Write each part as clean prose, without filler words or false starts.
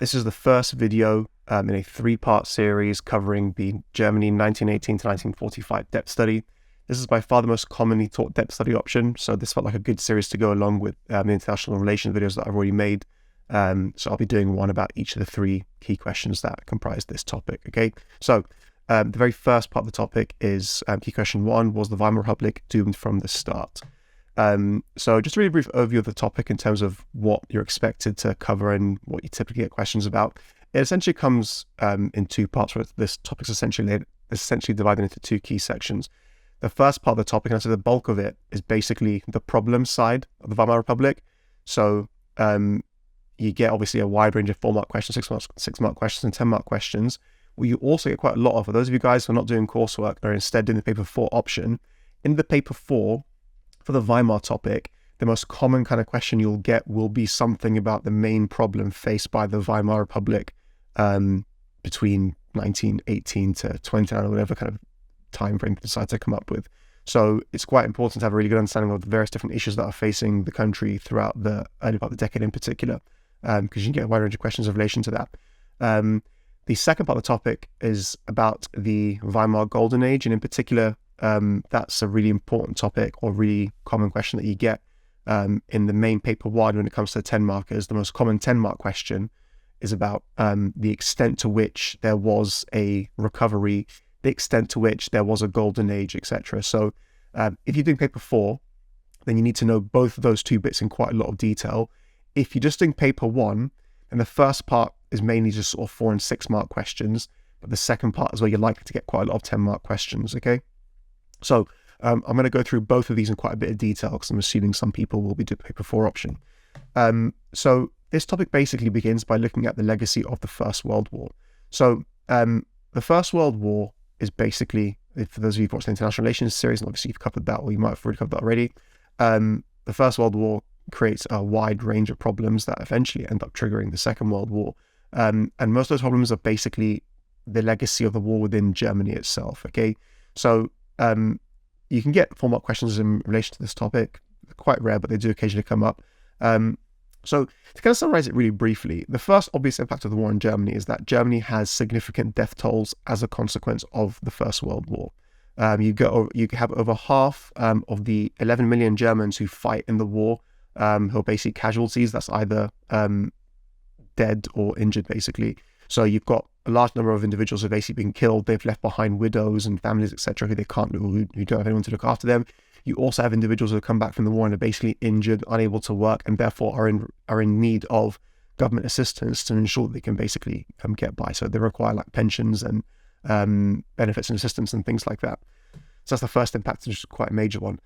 This is the first video in a 3-part series covering the Germany 1918 to 1945 depth study. This is by far the most commonly taught depth study option, so this felt like a good series to go along with the international relations videos that I've already made. So I'll be doing one about each of the 3 key questions that comprise this topic, okay? So the very first part of the topic is key question 1, was the Weimar Republic doomed from the start? So just a really brief overview of the topic in terms of what you're expected to cover and what you typically get questions about. It essentially comes in 2 parts, where this topic's essentially divided into 2 key sections. The first part of the topic, and so the bulk of it, is basically the problem side of the Weimar Republic. So you get obviously a wide range of 4-mark questions, 6-mark questions, and 10-mark questions. What you also get quite a lot of, for those of you guys who are not doing coursework and are instead doing the paper 4 option, in the paper 4, for the Weimar topic, the most common kind of question you'll get will be something about the main problem faced by the Weimar Republic between 1918 to 29, or whatever kind of time frame you decide to come up with. So it's quite important to have a really good understanding of the various different issues that are facing the country throughout the early part of the decade in particular, because you can get a wide range of questions in relation to that. The second part of the topic is about the Weimar Golden Age, and in particular, that's a really important topic, or really common question that you get in the main paper 1 when it comes to 10 markers. The most common 10-mark question is about the extent to which there was a recovery, the extent to which there was a golden age, etc. So if you're doing paper 4, then you need to know both of those 2 bits in quite a lot of detail. If you're just doing paper 1, then the first part is mainly just sort of 4 and 6-mark questions, but the second part is where you're likely to get quite a lot of 10-mark questions, okay? So I'm going to go through both of these in quite a bit of detail, because I'm assuming some people will be doing paper 4 option. So this topic basically begins by looking at the legacy of the First World War. So the First World War is basically, for those of you who've watched the international relations series, and obviously you've covered that, or you might have already covered that already, the First World War creates a wide range of problems that eventually end up triggering the Second World War. And most of those problems are basically the legacy of the war within Germany itself, okay? So you can get 4-mark questions in relation to this topic. They're quite rare, but they do occasionally come up. So to kind of summarize it really briefly, the first obvious impact of the war in Germany is that Germany has significant death tolls as a consequence of the First World War. You have over half of the 11 million Germans who fight in the war, who are basically casualties. That's either dead or injured, basically. So you've got a large number of individuals who have basically been killed. They've left behind widows and families, etc., who don't have anyone to look after them. You also have individuals who have come back from the war and are basically injured, unable to work, and therefore are in need of government assistance to ensure that they can basically get by. So they require like pensions and benefits and assistance and things like that. So that's the first impact, which is quite a major one.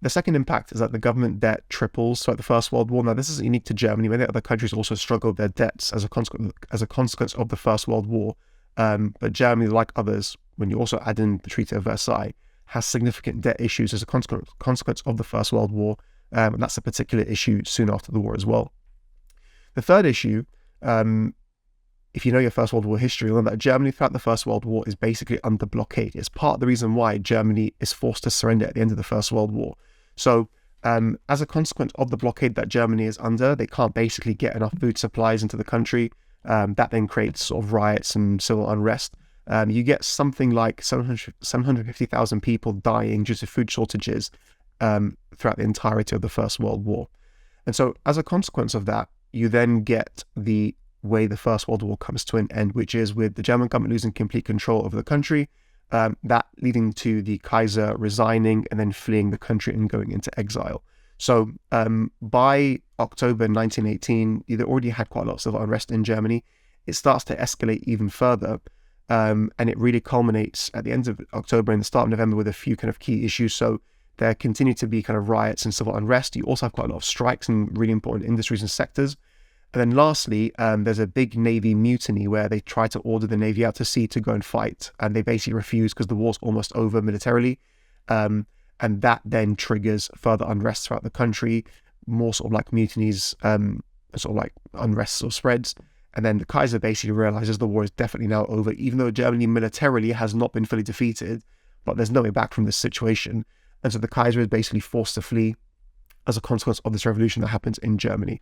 The second impact is that the government debt triples throughout the First World War. Now, this isn't unique to Germany. Many other countries also struggle with their debts as a consequence of the First World War. But Germany, like others, when you also add in the Treaty of Versailles, has significant debt issues as a consequence of the First World War. And that's a particular issue soon after the war as well. The third issue, if you know your First World War history, remember that Germany throughout the First World War is basically under blockade. It's part of the reason why Germany is forced to surrender at the end of the First World War. So as a consequence of the blockade that Germany is under, they can't basically get enough food supplies into the country. That then creates sort of riots and civil unrest. You get something like 750,000 people dying due to food shortages throughout the entirety of the First World War. And so as a consequence of that, you then get the way the First World War comes to an end, which is with the German government losing complete control over the country, that leading to the Kaiser resigning and then fleeing the country and going into exile. So by October 1918, you already had quite a lot of civil unrest in Germany. It starts to escalate even further, and it really culminates at the end of October and the start of November with a few kind of key issues. So there continue to be kind of riots and civil unrest. You also have quite a lot of strikes in really important industries and sectors. And then lastly, there's a big Navy mutiny where they try to order the Navy out to sea to go and fight. And they basically refuse because the war's almost over militarily. And that then triggers further unrest throughout the country, more sort of like mutinies, sort of like unrest sort of spreads. And then the Kaiser basically realizes the war is definitely now over, even though Germany militarily has not been fully defeated, but there's no way back from this situation. And so the Kaiser is basically forced to flee as a consequence of this revolution that happens in Germany.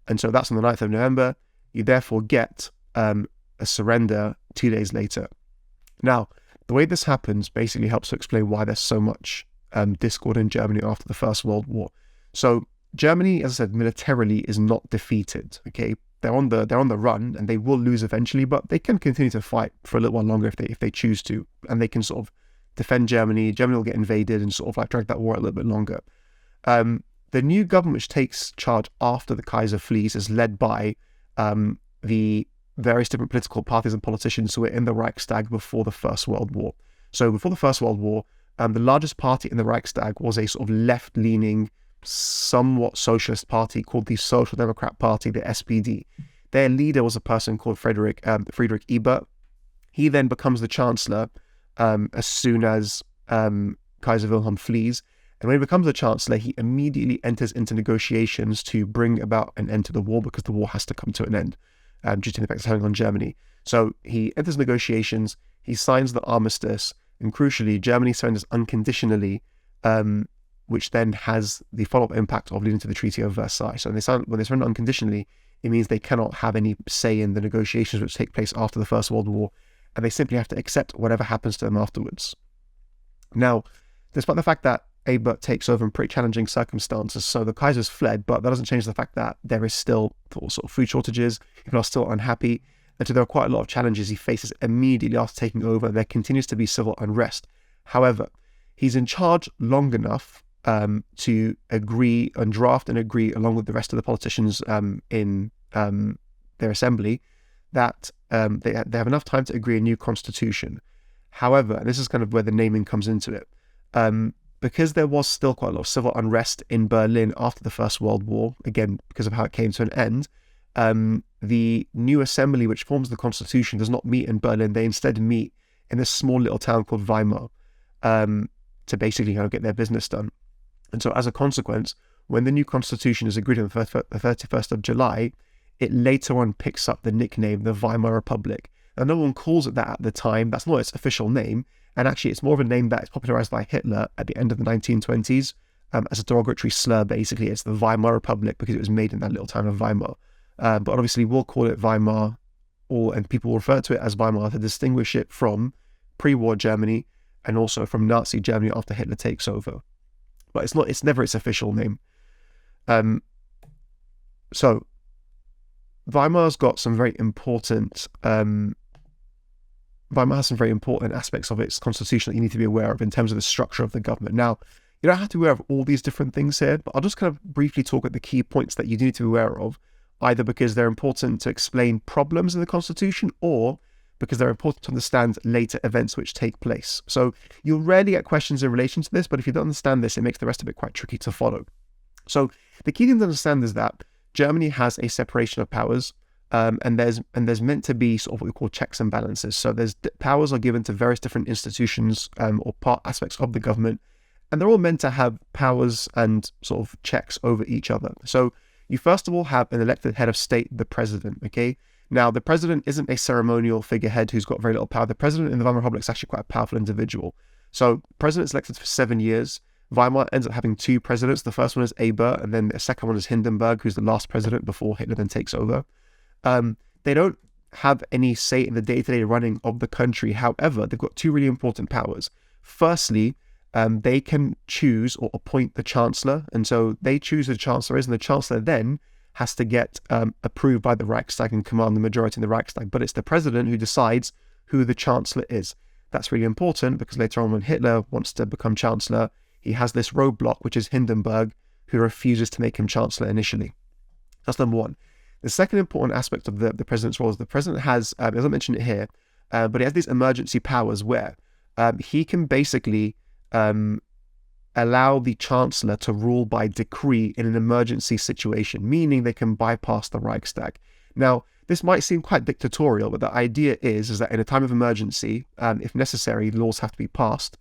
And so that's on the 9th of November. You therefore get a surrender 2 days later. Now, the way this happens basically helps to explain why there's so much discord in Germany after the First World War. So Germany, as I said, militarily is not defeated. Okay, they're on the run, and they will lose eventually, but they can continue to fight for a little while longer if they choose to, and they can sort of defend Germany. Germany will get invaded and sort of like drag that war a little bit longer. The new government which takes charge after the Kaiser flees is led by the various different political parties and politicians who were in the Reichstag before the First World War. So before the First World War, the largest party in the Reichstag was a sort of left-leaning, somewhat socialist party called the Social Democrat Party, the SPD. Their leader was a person called Friedrich Ebert. He then becomes the chancellor as soon as Kaiser Wilhelm flees. And when he becomes the chancellor, he immediately enters into negotiations to bring about an end to the war, because the war has to come to an end due to the effects it's having on Germany. So he enters negotiations, he signs the armistice, and crucially, Germany surrenders unconditionally, which then has the follow-up impact of leading to the Treaty of Versailles. So when they surrender unconditionally, it means they cannot have any say in the negotiations which take place after the First World War, and they simply have to accept whatever happens to them afterwards. Now, despite the fact that Ebert takes over in pretty challenging circumstances, so the Kaiser's fled, but that doesn't change the fact that there is still sort of food shortages, people are still unhappy, and so there are quite a lot of challenges he faces immediately after taking over. There continues to be civil unrest. However, he's in charge long enough to agree and draft and agree, along with the rest of the politicians in their assembly, that they have enough time to agree a new constitution. However, and this is kind of where the naming comes into it, because there was still quite a lot of civil unrest in Berlin after the First World War, again, because of how it came to an end, the new assembly which forms the constitution does not meet in Berlin. They instead meet in this small little town called Weimar to basically kind of get their business done. And so as a consequence, when the new constitution is agreed on the 31st of July, it later on picks up the nickname, the Weimar Republic. Now, no one calls it that at the time. That's not its official name. And actually, it's more of a name that is popularized by Hitler at the end of the 1920s as a derogatory slur. Basically, it's the Weimar Republic because it was made in that little town of Weimar. But obviously, we'll call it Weimar, and people will refer to it as Weimar to distinguish it from pre-war Germany and also from Nazi Germany after Hitler takes over. But it's never its official name. So Weimar's got some very important Weimar has some very important aspects of its constitution that you need to be aware of in terms of the structure of the government. Now, you don't have to be aware of all these different things here, but I'll just kind of briefly talk at the key points that you need to be aware of, either because they're important to explain problems in the constitution or because they're important to understand later events which take place. So you'll rarely get questions in relation to this, but if you don't understand this, it makes the rest of it quite tricky to follow. So the key thing to understand is that Germany has a separation of powers. And there's meant to be sort of what we call checks and balances. So there's powers are given to various different institutions or aspects of the government, and they're all meant to have powers and sort of checks over each other. So you first of all have an elected head of state, the president. Okay, now the president isn't a ceremonial figurehead who's got very little power. The president in the Weimar Republic is actually quite a powerful individual. So the president's elected for 7 years. Weimar ends up having two presidents. The first one is Ebert, and then the second one is Hindenburg, who's the last president before Hitler then takes over. They don't have any say in the day-to-day running of the country. However, they've got two really important powers. Firstly, they can choose or appoint the chancellor, and so they choose who the chancellor is, and the chancellor then has to get approved by the Reichstag and command the majority in the Reichstag. But it's the president who decides who the chancellor is. That's really important because later on, when Hitler wants to become chancellor, he has this roadblock, which is Hindenburg, who refuses to make him chancellor initially. That's number one. The second important aspect of the president's role is the president has, as I mentioned it here, but he has these emergency powers where he can basically allow the chancellor to rule by decree in an emergency situation, meaning they can bypass the Reichstag. Now, this might seem quite dictatorial, but the idea is that in a time of emergency, if necessary, laws have to be passed.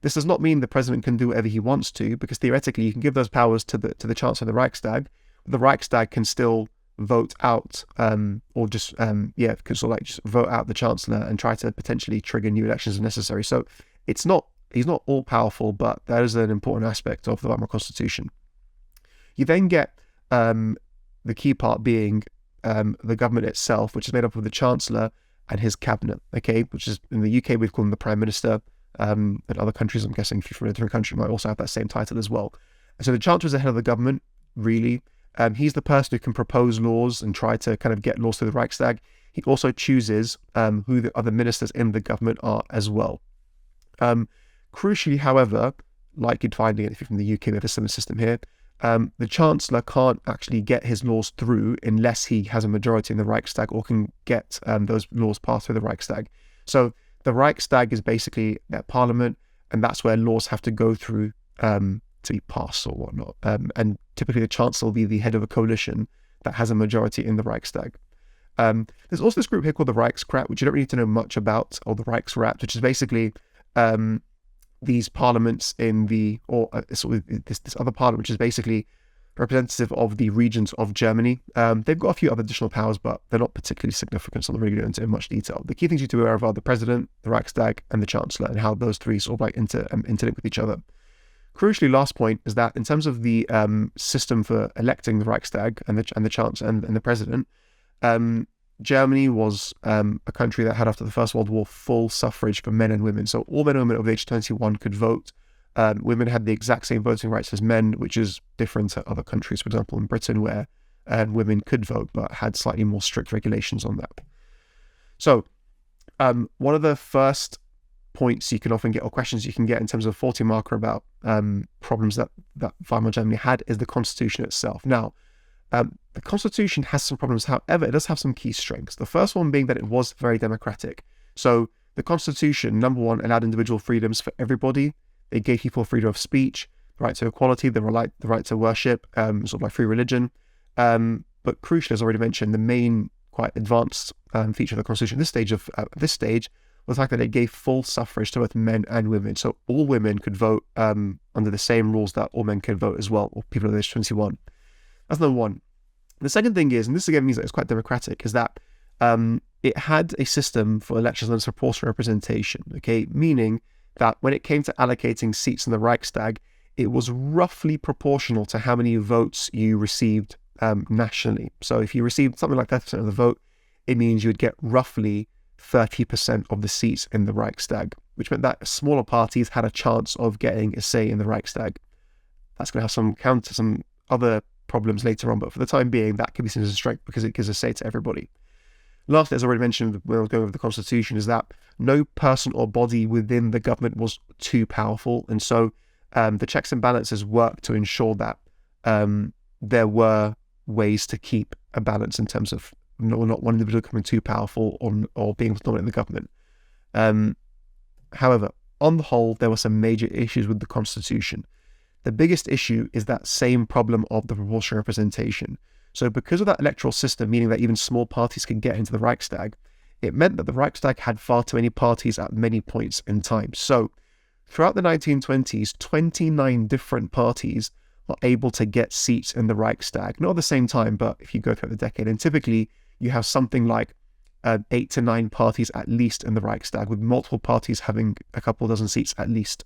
This does not mean the president can do whatever he wants to, because theoretically you can give those powers to the chancellor of the Reichstag. The Reichstag can still vote out can sort of like just vote out the chancellor and try to potentially trigger new elections if necessary. So he's not all powerful, but that is an important aspect of the Weimar Constitution. You then get the key part being the government itself, which is made up of the Chancellor and his cabinet, okay, which is in the UK, we've called him the Prime Minister. In other countries, I'm guessing if you're from a different country, might also have that same title as well. And so the Chancellor is the head of the government, really. He's the person who can propose laws and try to kind of get laws through the Reichstag. He also chooses who the other ministers in the government are as well. Crucially, however, like you'd find if you're from the UK, we have a similar system here. The Chancellor can't actually get his laws through unless he has a majority in the Reichstag or can get those laws passed through the Reichstag. So the Reichstag is basically that parliament, and that's where laws have to go through to be passed or whatnot. And typically the Chancellor will be the head of a coalition that has a majority in the Reichstag. There's also this group here called the Reichsrat, which you don't really need to know much about, or the Reichsrat, which is basically these parliaments in the, or this other parliament, which is basically representative of the regions of Germany. They've got a few other additional powers, but they're not particularly significant, so I'm not really going to go into much detail. The key things you need to be aware of are the President, the Reichstag, and the Chancellor, and how those three sort of like interlink with each other. Crucially, last point is that in terms of the system for electing the Reichstag and the Chancellor and the President, Germany was a country that had, after the First World War, full suffrage for men and women. So all men and women over the age of 21 could vote. Women had the exact same voting rights as men, which is different to other countries, for example, in Britain, where women could vote but had slightly more strict regulations on that. So one of the first points you can often get, or questions you can get in terms of 40 marker about problems that Weimar Germany had, is the constitution itself. Now, the constitution has some problems, however, it does have some key strengths. The first one being that it was very democratic. So the constitution, number one, allowed individual freedoms for everybody. It gave people freedom of speech, the right to equality, the right to worship, sort of like free religion. But crucially, as already mentioned, the main quite advanced feature of the constitution at this stage was the fact that it gave full suffrage to both men and women. So all women could vote under the same rules that all men could vote as well, or people over the age 21. That's number one. The second thing is, and this again means that it's quite democratic, is that it had a system for elections and proportional representation, okay? Meaning that when it came to allocating seats in the Reichstag, it was roughly proportional to how many votes you received nationally. So if you received something like 30% of the vote, it means you would get roughly 30% of the seats in the Reichstag, which meant that smaller parties had a chance of getting a say in the Reichstag. That's going to have some other problems later on, but for the time being, that can be seen as a strength because it gives a say to everybody. Lastly, as I already mentioned when I was going over the constitution, is that no person or body within the government was too powerful, and so the checks and balances worked to ensure that there were ways to keep a balance in terms of not one individual becoming too powerful or being dominant in the government. However, on the whole, there were some major issues with the constitution. The biggest issue is that same problem of the proportional representation. So because of that electoral system, meaning that even small parties can get into the Reichstag, it meant that the Reichstag had far too many parties at many points in time. So throughout the 1920s, 29 different parties were able to get seats in the Reichstag. Not at the same time, but if you go through the decade, and typically you have something like 8 to 9 parties at least in the Reichstag, with multiple parties having a couple dozen seats at least.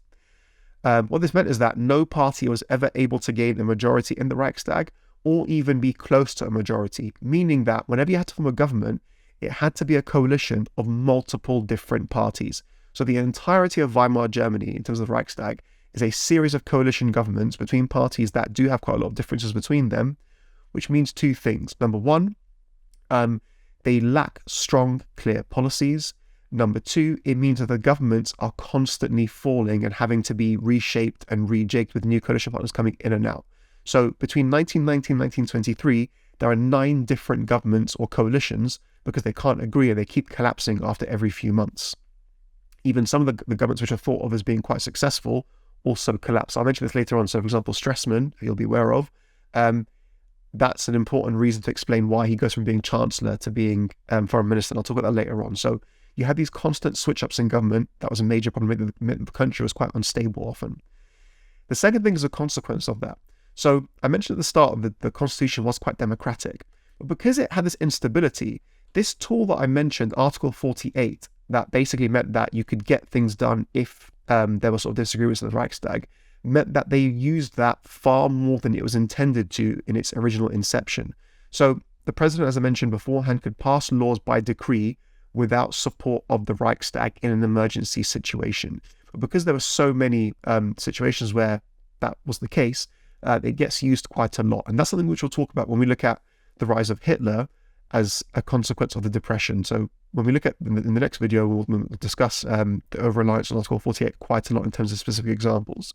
What this meant is that no party was ever able to gain a majority in the Reichstag or even be close to a majority, meaning that whenever you had to form a government, it had to be a coalition of multiple different parties. So the entirety of Weimar Germany, in terms of the Reichstag, is a series of coalition governments between parties that do have quite a lot of differences between them, which means two things. Number one, they lack strong, clear policies. Number two, it means that the governments are constantly falling and having to be reshaped and rejigged with new coalition partners coming in and out. So between 1919 and 1923, there are 9 different governments or coalitions because they can't agree and they keep collapsing after every few months. Even some of the governments which are thought of as being quite successful also collapse. I'll mention this later on. So for example, Stressman, who you'll be aware of, that's an important reason to explain why he goes from being Chancellor to being Foreign Minister. And I'll talk about that later on. So you had these constant switch-ups in government. That was a major problem. The country was quite unstable often. The second thing is a consequence of that. So I mentioned at the start that the constitution was quite democratic. But because it had this instability, this tool that I mentioned, Article 48, that basically meant that you could get things done if there were sort of disagreements in the Reichstag, meant that they used that far more than it was intended to in its original inception. So the president, as I mentioned beforehand, could pass laws by decree without support of the Reichstag in an emergency situation. But because there were so many situations where that was the case, it gets used quite a lot. And that's something which we'll talk about when we look at the rise of Hitler as a consequence of the Depression. So when we look at in the next video, we'll discuss the over-reliance on Article 48 quite a lot in terms of specific examples.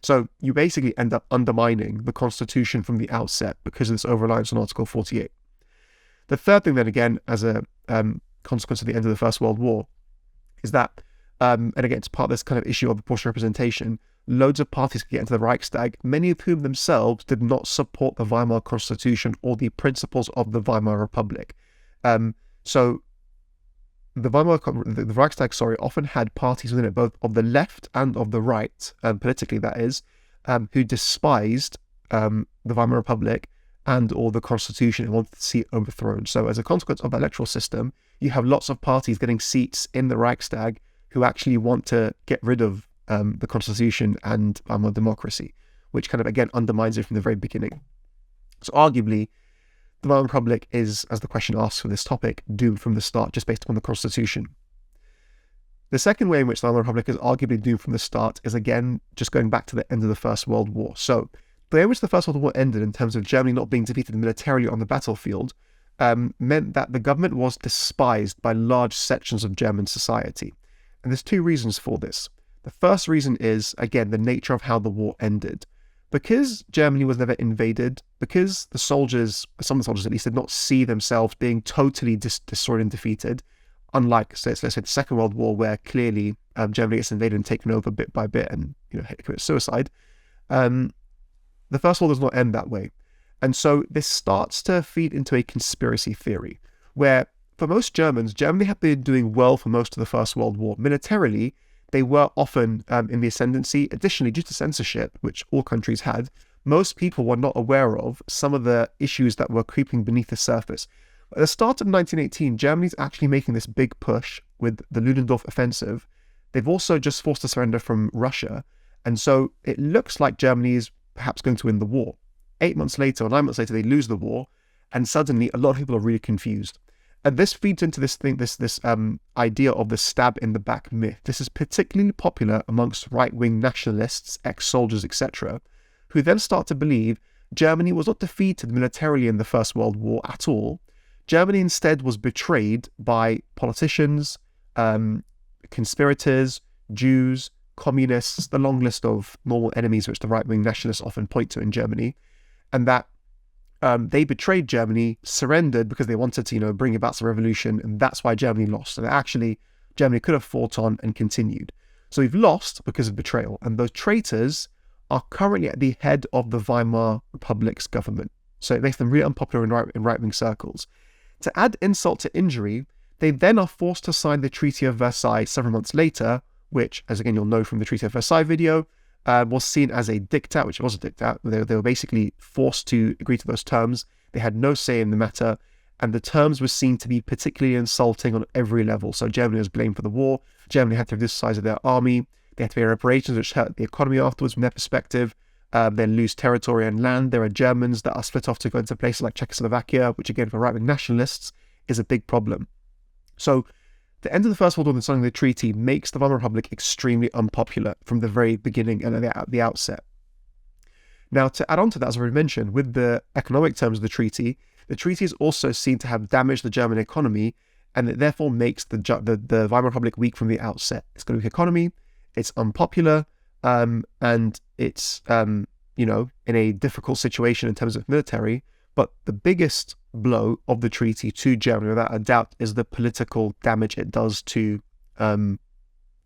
So you basically end up undermining the Constitution from the outset because of this over-reliance on Article 48. The third thing then, again, as a consequence of the end of the First World War, is that, and again, it's part of this kind of issue of proportional representation, loads of parties could get into the Reichstag, many of whom themselves did not support the Weimar Constitution or the principles of the Weimar Republic. So the Reichstag, often had parties within it, both of the left and of the right, politically that is, who despised the Weimar Republic and or the Constitution and wanted to see it overthrown. So as a consequence of the electoral system, you have lots of parties getting seats in the Reichstag who actually want to get rid of the Constitution and Weimar democracy, which kind of, again, undermines it from the very beginning. So arguably, the Weimar Republic is, as the question asks for this topic, doomed from the start just based upon the Constitution. The second way in which the Weimar Republic is arguably doomed from the start is, again, just going back to the end of the First World War. So the way in which the First World War ended in terms of Germany not being defeated militarily on the battlefield meant that the government was despised by large sections of German society. And there's two reasons for this. The first reason is, again, the nature of how the war ended. Because Germany was never invaded, because the soldiers, some of the soldiers at least, did not see themselves being totally destroyed and defeated, unlike, let's say, the Second World War, where clearly Germany gets invaded and taken over bit by bit and commits suicide. The First World does not end that way. And so this starts to feed into a conspiracy theory, where for most Germans, Germany had been doing well for most of the First World War. Militarily, they were often in the ascendancy. Additionally, due to censorship, which all countries had, most people were not aware of some of the issues that were creeping beneath the surface. At the start of 1918, Germany's actually making this big push with the Ludendorff offensive. They've also just forced a surrender from Russia. And so it looks like Germany is perhaps going to win the war. 8 months later or 9 months later, they lose the war. And suddenly, a lot of people are really confused. And this feeds into this idea of the stab in the back myth. This is particularly popular amongst right-wing nationalists, ex-soldiers, etc., who then start to believe Germany was not defeated militarily in the First World War at all. Germany instead was betrayed by politicians, conspirators, Jews, communists, the long list of normal enemies which the right-wing nationalists often point to in Germany, and that they betrayed Germany, surrendered because they wanted to, bring about some revolution, and that's why Germany lost. And actually, Germany could have fought on and continued. So we've lost because of betrayal, and those traitors are currently at the head of the Weimar Republic's government. So it makes them really unpopular in right-wing circles. To add insult to injury, they then are forced to sign the Treaty of Versailles several months later, which, as again you'll know from the Treaty of Versailles video, was seen as a diktat, which was a diktat. They were basically forced to agree to those terms. They had no say in the matter, and the terms were seen to be particularly insulting on every level. So Germany was blamed for the war. Germany had to reduce the size of their army. They had to pay reparations, which hurt the economy afterwards from their perspective. Then lose territory and land. There are Germans that are split off to go into places like Czechoslovakia, which again, for right-wing nationalists, is a big problem. So the end of the First World War and signing the treaty makes the Weimar Republic extremely unpopular from the very beginning and at the outset. Now, to add on to that, as I already mentioned, with the economic terms of the treaty is also seen to have damaged the German economy, and it therefore makes the Weimar Republic weak from the outset. It's got a weak economy, it's unpopular, and it's, in a difficult situation in terms of military. But the biggest blow of the treaty to Germany, without a doubt, is the political damage it does to the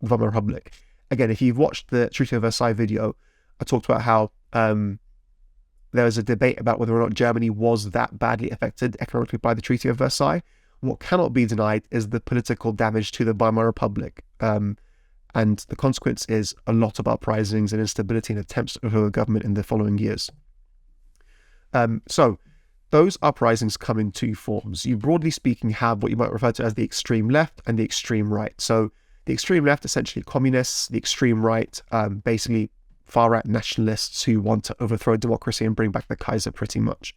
Weimar Republic. Again, if you've watched the Treaty of Versailles video, I talked about how there was a debate about whether or not Germany was that badly affected economically by the Treaty of Versailles. What cannot be denied is the political damage to the Weimar Republic. And the consequence is a lot of uprisings and instability and attempts to overthrow the government in the following years. So those uprisings come in two forms. You, broadly speaking, have what you might refer to as the extreme left and the extreme right. So the extreme left, essentially communists, the extreme right, basically far-right nationalists who want to overthrow democracy and bring back the Kaiser pretty much.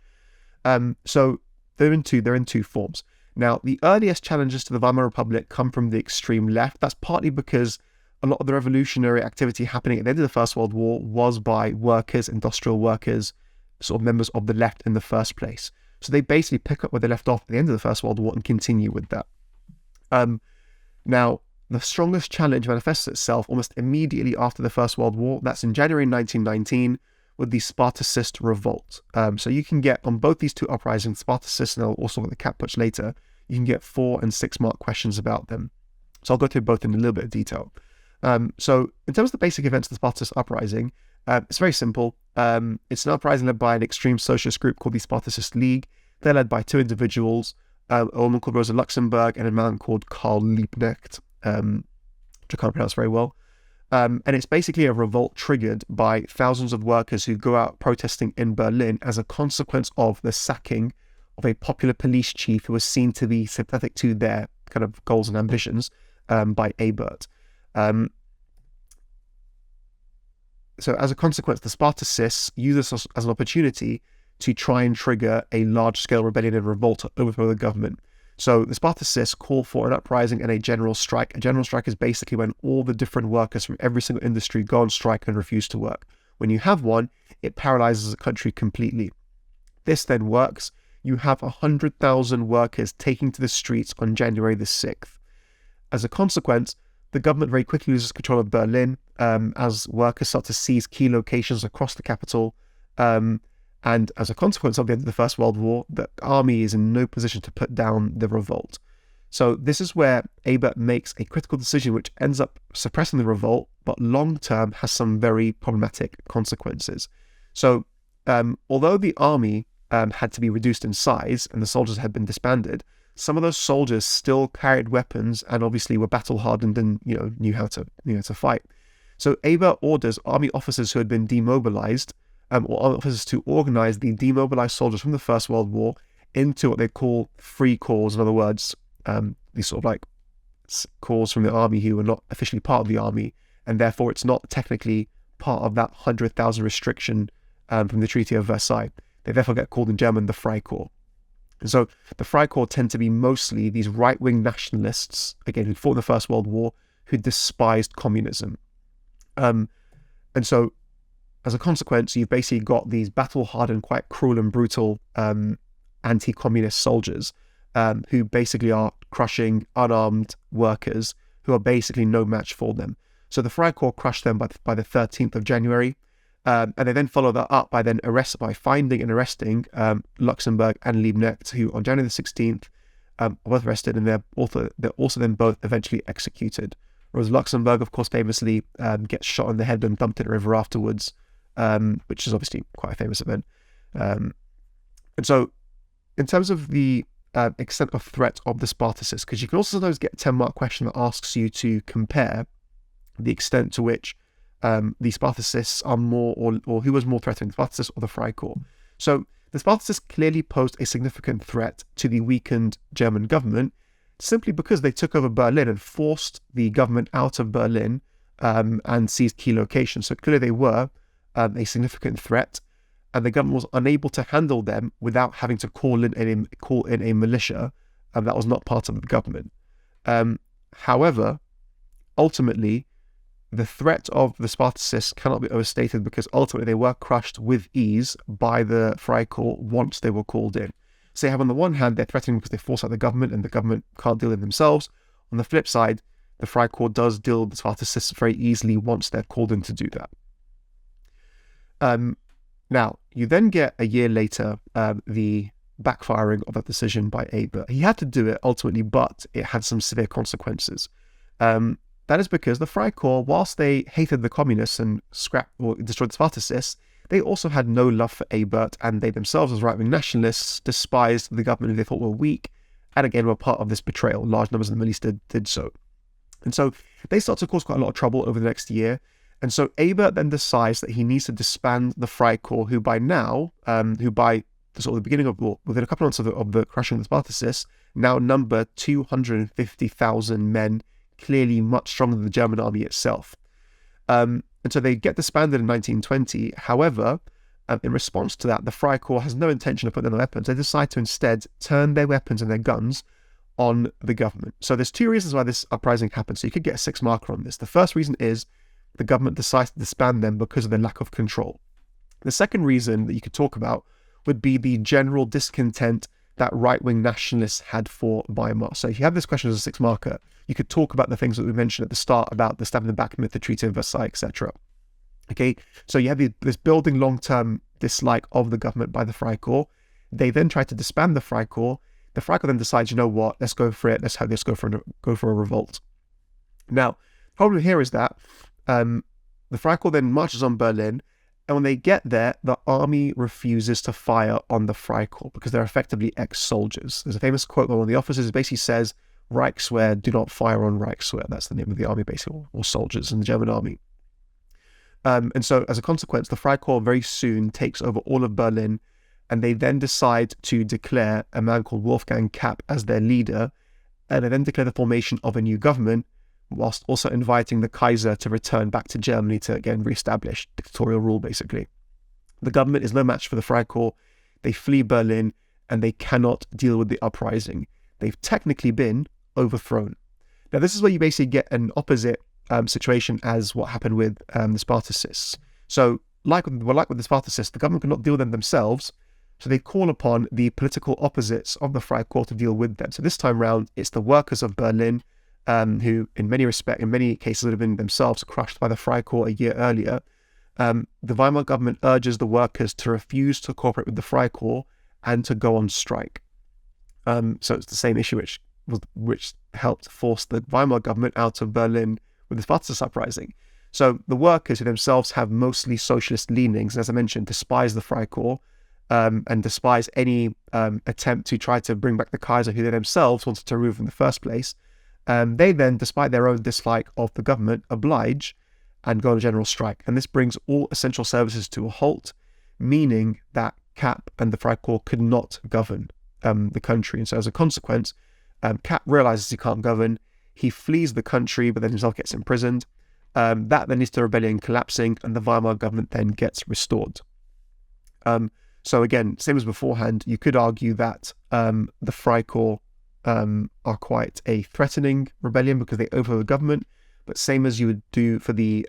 So they're in two forms. Now, the earliest challenges to the Weimar Republic come from the extreme left. That's partly because a lot of the revolutionary activity happening at the end of the First World War was by workers, industrial workers, sort of members of the left in the first place. So they basically pick up where they left off at the end of the First World War and continue with that. Now, the strongest challenge manifests itself almost immediately after the First World War. That's in January 1919 with the Spartacist revolt. So you can get on both these two uprisings, Spartacist, and I'll also look at the Catpush later, you can get 4 and 6 mark questions about them. So I'll go through both in a little bit of detail. So in terms of the basic events of the Spartacist uprising, it's very simple. It's an uprising led by an extreme socialist group called the Spartacist League. They're led by 2 individuals, a woman called Rosa Luxemburg and a man called Karl Liebknecht, which I can't pronounce very well. And it's basically a revolt triggered by thousands of workers who go out protesting in Berlin as a consequence of the sacking of a popular police chief who was seen to be sympathetic to their kind of goals and ambitions by Ebert. So as a consequence, the Spartacists use this as an opportunity to try and trigger a large-scale rebellion and revolt to overthrow the government. So the Spartacists call for an uprising and a general strike. A general strike is basically when all the different workers from every single industry go on strike and refuse to work. When you have one, it paralyzes a country completely. This then works. You have 100,000 workers taking to the streets on January the 6th. As a consequence, the government very quickly loses control of Berlin as workers start to seize key locations across the capital. And as a consequence of the end of the First World War, the army is in no position to put down the revolt. So this is where Ebert makes a critical decision which ends up suppressing the revolt, but long-term has some very problematic consequences. So although the army had to be reduced in size and the soldiers had been disbanded, some of those soldiers still carried weapons and obviously were battle-hardened and knew how to fight. So Ebert orders army officers who had been demobilized or officers to organize the demobilized soldiers from the First World War into what they call free corps. In other words, these sort of like corps from the army who were not officially part of the army, and therefore it's not technically part of that 100,000 restriction from the Treaty of Versailles. They therefore get called in German the Freikorps. And so the Freikorps tend to be mostly these right-wing nationalists, again, who fought in the First World War, who despised communism. And so as a consequence, you've basically got these battle-hardened, quite cruel and brutal anti-communist soldiers who basically are crushing unarmed workers who are basically no match for them. So the Freikorps crushed them by the 13th of January, and they then follow that up by finding and arresting Luxemburg and Liebknecht, who on January the 16th are both arrested, and they're also then both eventually executed. Whereas Luxemburg, of course, famously gets shot in the head and dumped in a river afterwards, which is obviously quite a famous event. And so in terms of the extent of threat of the Spartacists, because you can also sometimes get a 10-mark question that asks you to compare the extent to which the Spartacists are more, or who was more threatening, the Spartacists or the Freikorps. So the Spartacists clearly posed a significant threat to the weakened German government, simply because they took over Berlin and forced the government out of Berlin and seized key locations. So clearly they were a significant threat, and the government was unable to handle them without having to call in a militia that was not part of the government. However, ultimately, the threat of the Spartacists cannot be overstated, because ultimately they were crushed with ease by the Freikorps once they were called in. So you have on the one hand, they're threatening because they force out the government and the government can't deal with themselves. On the flip side, the Freikorps does deal with the Spartacists very easily once they're called in to do that. Now, you then get a year later the backfiring of that decision by Ebert. He had to do it ultimately, but it had some severe consequences. That is because the Freikorps, whilst they hated the communists and scrapped or destroyed the Spartacists, they also had no love for Ebert, and they themselves, as right-wing nationalists, despised the government who they thought were weak, and again were part of this betrayal. Large numbers of the Middle East did so. And so they start to cause quite a lot of trouble over the next year. And so Ebert then decides that he needs to disband the Freikorps, who by now, by the sort of the beginning of, well, within a couple of months of the crushing of the Spartacists, now number 250,000 men, clearly much stronger than the German army itself. And so they get disbanded in 1920. However, In response to that, the Freikorps has no intention of putting down their weapons. They decide to instead turn their weapons and their guns on the government. So there's two reasons why this uprising happened. So you could get a 6 marker on this. The first reason is the government decides to disband them because of their lack of control. The second reason that you could talk about would be the general discontent that right-wing nationalists had for Weimar. So if you have this question as a 6 marker, you could talk about the things that we mentioned at the start about the stab in the back myth, the Treaty of Versailles, etc. Okay, so you have this building long-term dislike of the government by the Freikorps. They then try to disband the Freikorps. The Freikorps then decides, you know what, let's go for it. Let's go for a revolt. Now, the problem here is that the Freikorps then marches on Berlin, and when they get there, the army refuses to fire on the Freikorps because they're effectively ex-soldiers. There's a famous quote by one of the officers. It basically says, Reichswehr, do not fire on Reichswehr. That's the name of the army, basically, or soldiers in the German army. And so as a consequence, the Freikorps very soon takes over all of Berlin, and they then decide to declare a man called Wolfgang Kapp as their leader, and they then declare the formation of a new government, whilst also inviting the Kaiser to return back to Germany to again re-establish dictatorial rule, basically. The government is no match for the Freikorps. They flee Berlin, and they cannot deal with the uprising. They've technically been overthrown. Now, this is where you basically get an opposite situation as what happened with the Spartacists. So, like with the Spartacists, the government could not deal with them themselves, so they call upon the political opposites of the Freikorps to deal with them. So this time round, it's the workers of Berlin, who in many cases would have been themselves crushed by the Freikorps a year earlier. The Weimar government urges the workers to refuse to cooperate with the Freikorps and to go on strike. So it's the same issue which helped force the Weimar government out of Berlin with the Spartacist uprising. So the workers, who themselves have mostly socialist leanings, and as I mentioned, despise the Freikorps and despise any attempt to try to bring back the Kaiser, who they themselves wanted to remove in the first place, they then, despite their own dislike of the government, oblige and go on a general strike. And this brings all essential services to a halt, meaning that Kapp and the Freikorps could not govern the country. And so as a consequence, Kapp realizes he can't govern. He flees the country, but then himself gets imprisoned. That then leads to rebellion collapsing, and the Weimar government then gets restored. So again, same as beforehand, you could argue that the Freikorps are quite a threatening rebellion because they overthrow the government, but same as you would do for the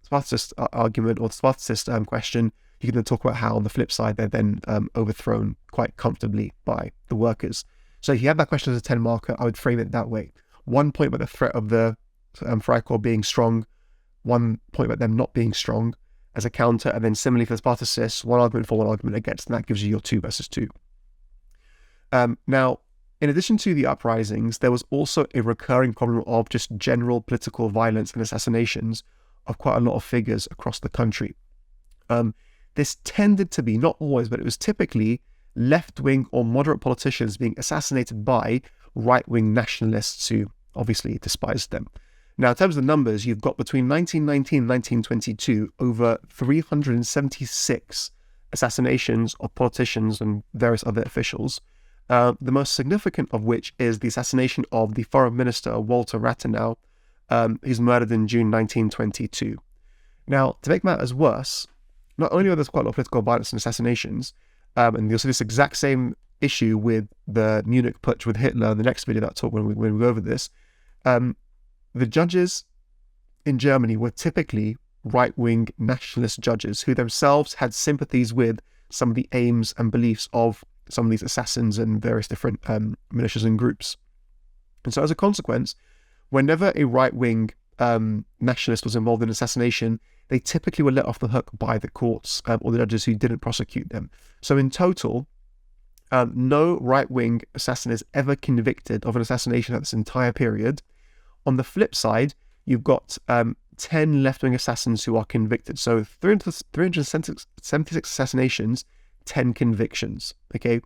Spartacist argument or the Spartacist question, you can then talk about how on the flip side they're then overthrown quite comfortably by the workers. So if you have that question as a 10 marker, I would frame it that way. 1 point about the threat of the Freikorps being strong, 1 point about them not being strong as a counter, and then similarly for the Spartacists, 1 argument for, 1 argument against, and that gives you your 2 versus 2. Now, in addition to the uprisings, there was also a recurring problem of just general political violence and assassinations of quite a lot of figures across the country. This tended to be, not always, but it was typically left-wing or moderate politicians being assassinated by right-wing nationalists who obviously despised them. Now, in terms of the numbers, you've got between 1919 and 1922 over 376 assassinations of politicians and various other officials, the most significant of which is the assassination of the foreign minister, Walter Rathenau, who's murdered in June 1922. Now, to make matters worse, not only are there quite a lot of political violence and assassinations, and you'll see this exact same issue with the Munich Putsch with Hitler in the next video that I talk when we go over this, the judges in Germany were typically right-wing nationalist judges who themselves had sympathies with some of the aims and beliefs of some of these assassins and various different militias and groups. And so as a consequence, whenever a right-wing nationalist was involved in assassination, they typically were let off the hook by the courts or the judges who didn't prosecute them. So in total, no right-wing assassin is ever convicted of an assassination at this entire period. On the flip side, you've got 10 left-wing assassins who are convicted. So 376 assassinations, 10 convictions. Okay,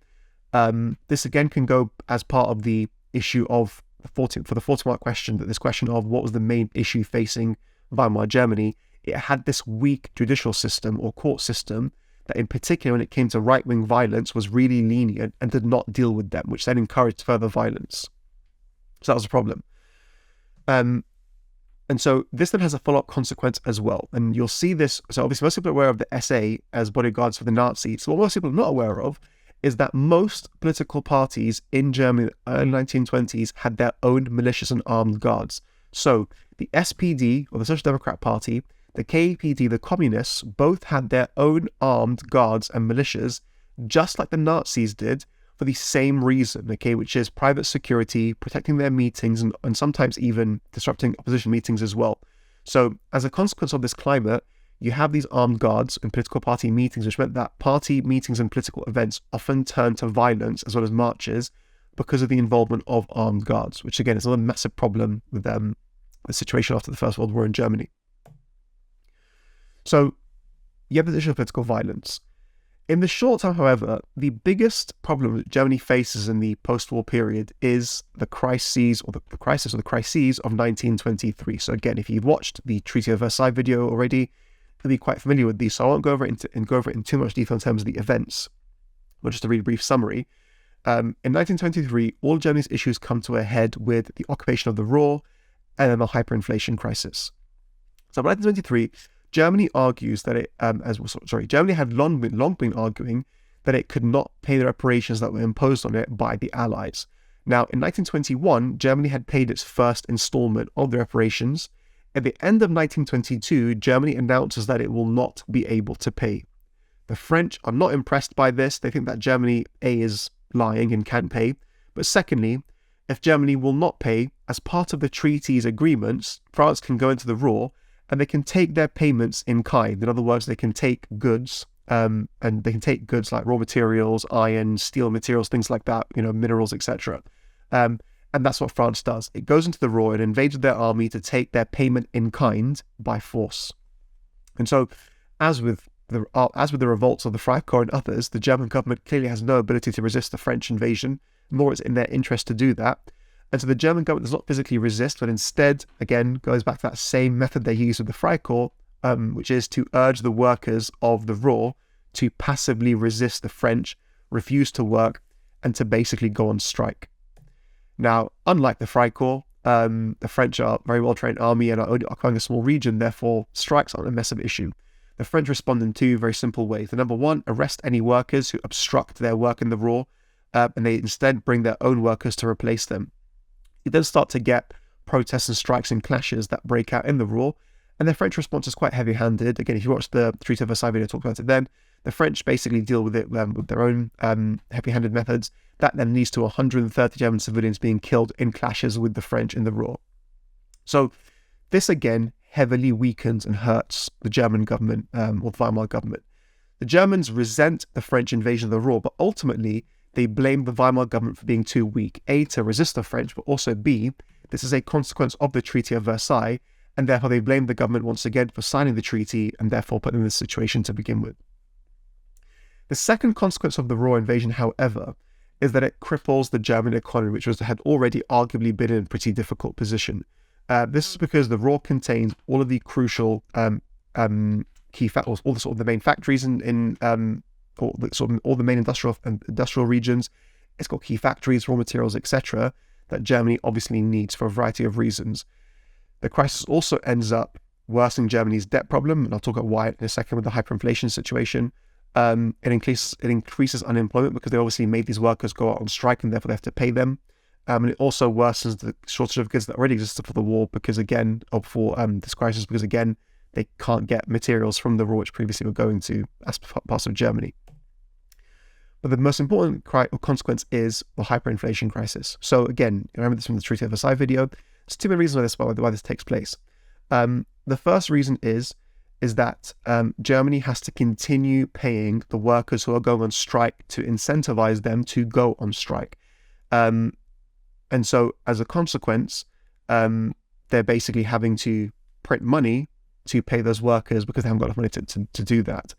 this again can go as part of the issue of for the 40-mark question, that this question of what was the main issue facing Weimar Germany. It had this weak judicial system or court system that in particular when it came to right-wing violence was really lenient and did not deal with them, which then encouraged further violence. So that was a problem. And so this then has a follow-up consequence as well. And you'll see this. So obviously most people are aware of the SA as bodyguards for the Nazis. So what most people are not aware of is that most political parties in Germany in the early 1920s had their own militias and armed guards. So the SPD, or the Social Democrat Party, the KPD, the Communists, both had their own armed guards and militias, just like the Nazis did, for the same reason, okay, which is private security, protecting their meetings, and sometimes even disrupting opposition meetings as well. So as a consequence of this climate, you have these armed guards in political party meetings, which meant that party meetings and political events often turned to violence as well as marches because of the involvement of armed guards, which again is another massive problem with the situation after the First World War in Germany. So you have the issue of political violence. In the short term, however, the biggest problem that Germany faces in the post-war period is the crises of 1923. So again, if you've watched the Treaty of Versailles video already, you'll be quite familiar with these. So I won't go over it in too much detail in terms of the events, but just to read a brief summary. In 1923, all Germany's issues come to a head with the occupation of the Ruhr and then the hyperinflation crisis. So in 1923, Germany argues that Germany had long been arguing that it could not pay the reparations that were imposed on it by the Allies. Now, in 1921, Germany had paid its first installment of the reparations. At the end of 1922, Germany announces that it will not be able to pay. The French are not impressed by this. They think that Germany, A, is lying and can't pay. But secondly, if Germany will not pay, as part of the treaty's agreements, France can go into the Ruhr and they can take their payments in kind. In other words, they can take goods, and they can take goods like raw materials, iron, steel materials, things like that, minerals, etc. And that's what France does. It goes into the Ruhr and invades their army to take their payment in kind by force. And so, as with the revolts of the Freikorps and others, the German government clearly has no ability to resist the French invasion, nor is it in their interest to do that. And so the German government does not physically resist, but instead, again, goes back to that same method they use with the Freikorps, which is to urge the workers of the Ruhr to passively resist the French, refuse to work, and to basically go on strike. Now, unlike the Freikorps, the French are a very well-trained army and are only occupying a small region, therefore strikes aren't a massive issue. The French respond in two very simple ways. The number one, arrest any workers who obstruct their work in the Ruhr, and they instead bring their own workers to replace them. You then start to get protests and strikes and clashes that break out in the Ruhr, and the French response is quite heavy-handed. Again, if you watch the Treaty of Versailles video, I talked about it then, the French basically deal with it with their own heavy-handed methods. That then leads to 130 German civilians being killed in clashes with the French in the Ruhr. So this again heavily weakens and hurts the German government, or the Weimar government. The Germans resent the French invasion of the Ruhr, but ultimately they blame the Weimar government for being too weak, A, to resist the French, but also B, this is a consequence of the Treaty of Versailles, and therefore they blame the government once again for signing the treaty and therefore putting them in this situation to begin with. The second consequence of the Ruhr invasion, however, is that it cripples the German economy, which had already arguably been in a pretty difficult position. This is because the Ruhr contains all of the crucial key factors, all the main factories all the main industrial regions. It's got key factories, raw materials, etc., that Germany obviously needs for a variety of reasons. The crisis also ends up worsening Germany's debt problem, and I'll talk about why in a second with the hyperinflation situation. It increases unemployment because they obviously made these workers go out on strike and therefore they have to pay them. And it also worsens the shortage of goods that already existed for the war because again, they can't get materials from the Ruhr which previously were going to parts of Germany. But the most important consequence is the hyperinflation crisis. So again, remember this from the Treaty of Versailles video. There's two main reasons why this takes place. The first reason is that Germany has to continue paying the workers who are going on strike to incentivize them to go on strike. And so as a consequence, they're basically having to print money to pay those workers because they haven't got enough money to do that.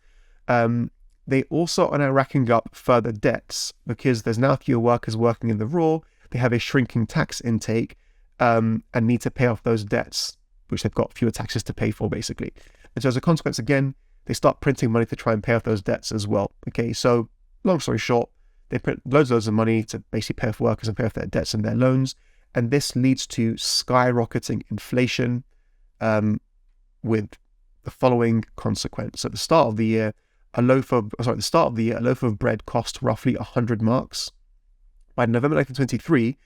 They also are now racking up further debts because there's now fewer workers working in the Ruhr. They have a shrinking tax intake and need to pay off those debts, which they've got fewer taxes to pay for, basically. And so as a consequence, again, they start printing money to try and pay off those debts as well. Okay, so long story short, they print loads of money to basically pay off workers and pay off their debts and their loans. And this leads to skyrocketing inflation. with the following consequence. At the start of the year, a loaf of bread cost roughly 100 marks. By November 1923,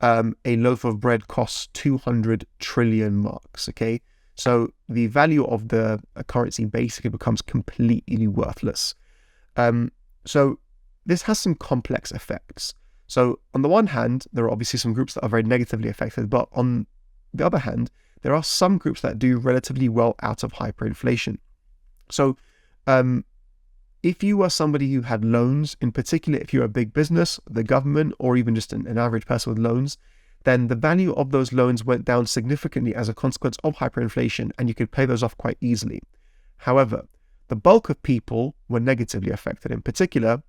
a loaf of bread costs 200 trillion marks. Okay, so the value of the currency basically becomes completely worthless. So this has some complex effects. So on the one hand, there are obviously some groups that are very negatively affected, but on the other hand, there are some groups that do relatively well out of hyperinflation. So if you are somebody who had loans, in particular if you're a big business, the government, or even just an average person with loans, then the value of those loans went down significantly as a consequence of hyperinflation, and you could pay those off quite easily. However, the bulk of people were negatively affected. In particular,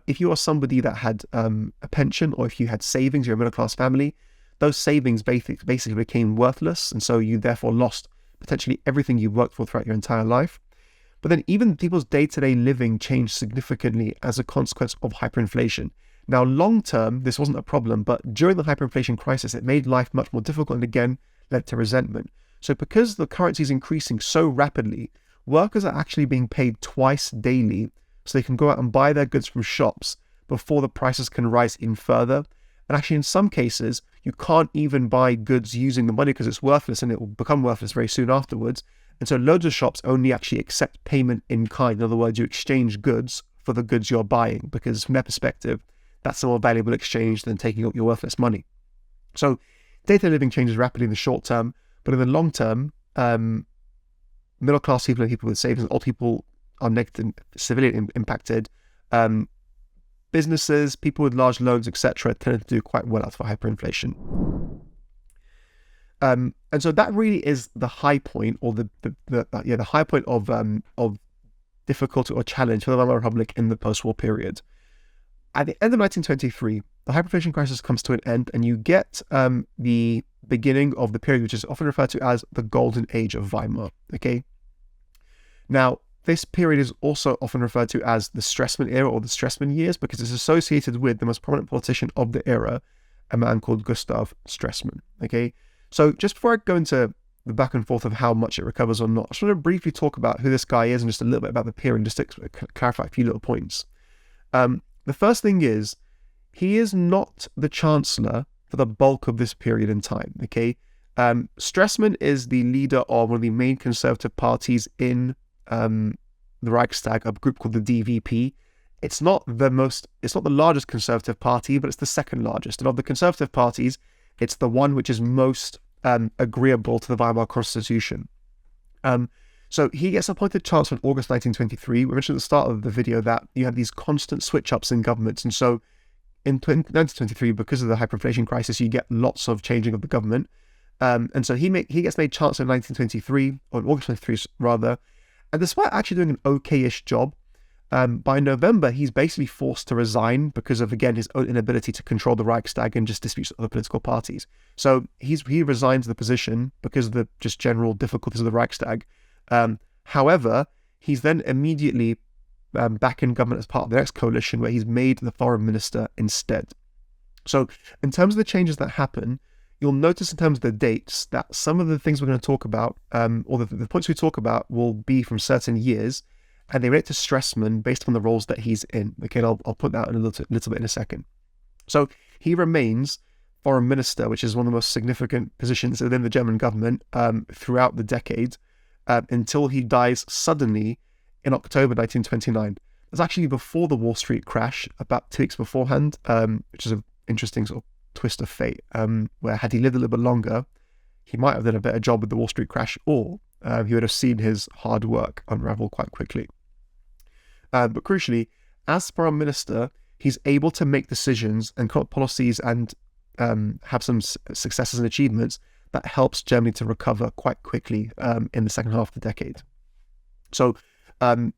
if you are somebody that had a pension, or if you had savings, you're a middle-class family, those savings basically became worthless, and so you therefore lost potentially everything you worked for throughout your entire life. But then even people's day-to-day living changed significantly as a consequence of hyperinflation. Now, long-term, this wasn't a problem, but during the hyperinflation crisis, it made life much more difficult and again led to resentment. So because the currency is increasing so rapidly, workers are actually being paid twice daily so they can go out and buy their goods from shops before the prices can rise even further. And actually, in some cases, you can't even buy goods using the money because it's worthless, and it will become worthless very soon afterwards. And so loads of shops only actually accept payment in kind. In other words, you exchange goods for the goods you're buying, because from their perspective, that's a more valuable exchange than taking out your worthless money. So day-to-day living changes rapidly in the short term, but in the long term, middle-class people and people with savings, old people are negatively, severely impacted. Businesses, people with large loans, etc., tend to do quite well out of hyperinflation. And so that really is the high point, or the high point of difficulty or challenge for the Weimar Republic in the post-war period. At the end of 1923, the hyperinflation crisis comes to an end, and you get the beginning of the period which is often referred to as the Golden Age of Weimar. Okay. Now, this period is also often referred to as the Stressman era, or the Stressman years, because it's associated with the most prominent politician of the era, a man called Gustav Stressman. Okay. So just before I go into the back and forth of how much it recovers or not, I just want to briefly talk about who this guy is and just a little bit about the period, just to clarify a few little points. The first thing is, he is not the chancellor for the bulk of this period in time. Okay. Stressman is the leader of one of the main conservative parties in the Reichstag, a group called the DVP. It's not the largest conservative party, but it's the second largest. And of the conservative parties, it's the one which is most agreeable to the Weimar Constitution. So he gets appointed chancellor in August 1923. We mentioned at the start of the video that you have these constant switch-ups in governments. And so in 1923, because of the hyperinflation crisis, you get lots of changing of the government. And so he gets made chancellor in 1923, or in August 23 rather. And despite actually doing an okay-ish job, by November, he's basically forced to resign because of, again, his own inability to control the Reichstag and just disputes with other political parties. So he resigns the position because of the just general difficulties of the Reichstag. However, he's then immediately back in government as part of the next coalition, where he's made the foreign minister instead. So in terms of the changes that happen, you'll notice in terms of the dates that some of the things we're going to talk about, or the points we talk about, will be from certain years, and they relate to Stressman based on the roles that he's in. Okay, and I'll put that in a little bit in a second. So he remains foreign minister, which is one of the most significant positions within the German government throughout the decade, until he dies suddenly in October 1929. That's actually before the Wall Street crash, about 2 weeks beforehand, which is an interesting sort of twist of fate, where had he lived a little bit longer, he might have done a better job with the Wall Street crash, or he would have seen his hard work unravel quite quickly. But crucially, as foreign minister, he's able to make decisions and come up with policies and have some successes and achievements that helps Germany to recover quite quickly in the second half of the decade. So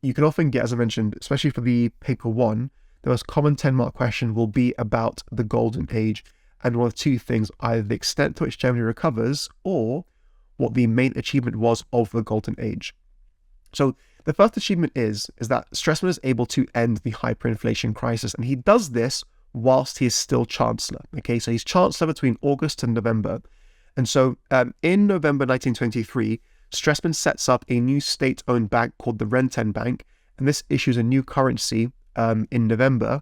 you can often get, as I mentioned, especially for the paper 1, the most common 10-mark question will be about the Golden Age, and one of two things: either the extent to which Germany recovers, or what the main achievement was of the Golden Age. So the first achievement is that Stressman is able to end the hyperinflation crisis, and he does this whilst he is still chancellor. Okay, so he's chancellor between August and November, And so in November 1923, Stressman sets up a new state-owned bank called the Rentenbank, and this issues a new currency in November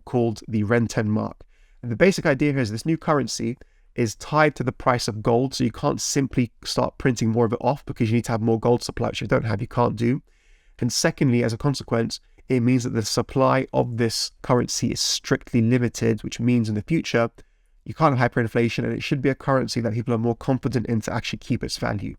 called the Rentenmark. And the basic idea here is this new currency is tied to the price of gold, so you can't simply start printing more of it off because you need to have more gold supply, which you don't have, you can't do. And secondly, as a consequence, it means that the supply of this currency is strictly limited, which means in the future, you can't have hyperinflation, and it should be a currency that people are more confident in to actually keep its value.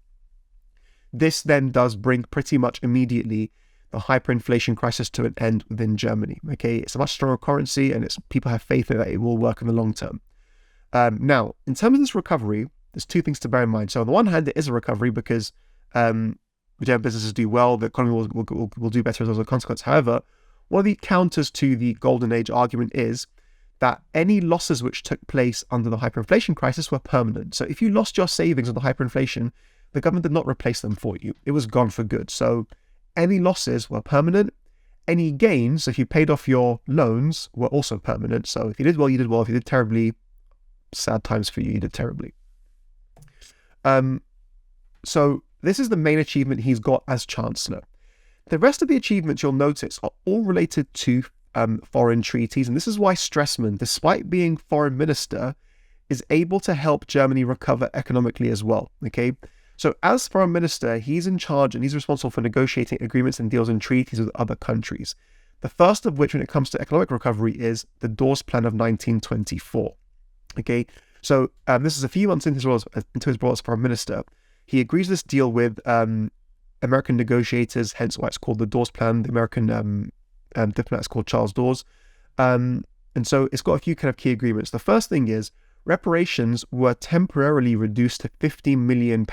This then does bring pretty much immediately the hyperinflation crisis to an end within Germany. Okay, it's a much stronger currency, and people have faith that it will work in the long term. Now, in terms of this recovery, there's two things to bear in mind. So on the one hand, it is a recovery because German businesses do well, the economy will do better as a consequence. However, one of the counters to the golden age argument is that any losses which took place under the hyperinflation crisis were permanent. So if you lost your savings under hyperinflation, the government did not replace them for you. It was gone for good. So any losses were permanent. Any gains, if you paid off your loans, were also permanent. So if you did well, you did well. If you did terribly, sad times for you, you did terribly. So this is the main achievement he's got as Chancellor. The rest of the achievements you'll notice are all related to foreign treaties, and this is why Stressman, despite being foreign minister, is able to help Germany recover economically as well. Okay, so as foreign minister, he's in charge and he's responsible for negotiating agreements and deals and treaties with other countries. The first of which, when it comes to economic recovery, is the Dawes Plan of 1924. Okay, so this is a few months into his role as foreign minister. He agrees this deal with American negotiators, hence why it's called the Dawes Plan. The American diplomat is called Charles Dawes. And so it's got a few kind of key agreements. The first thing is reparations were temporarily reduced to £50 million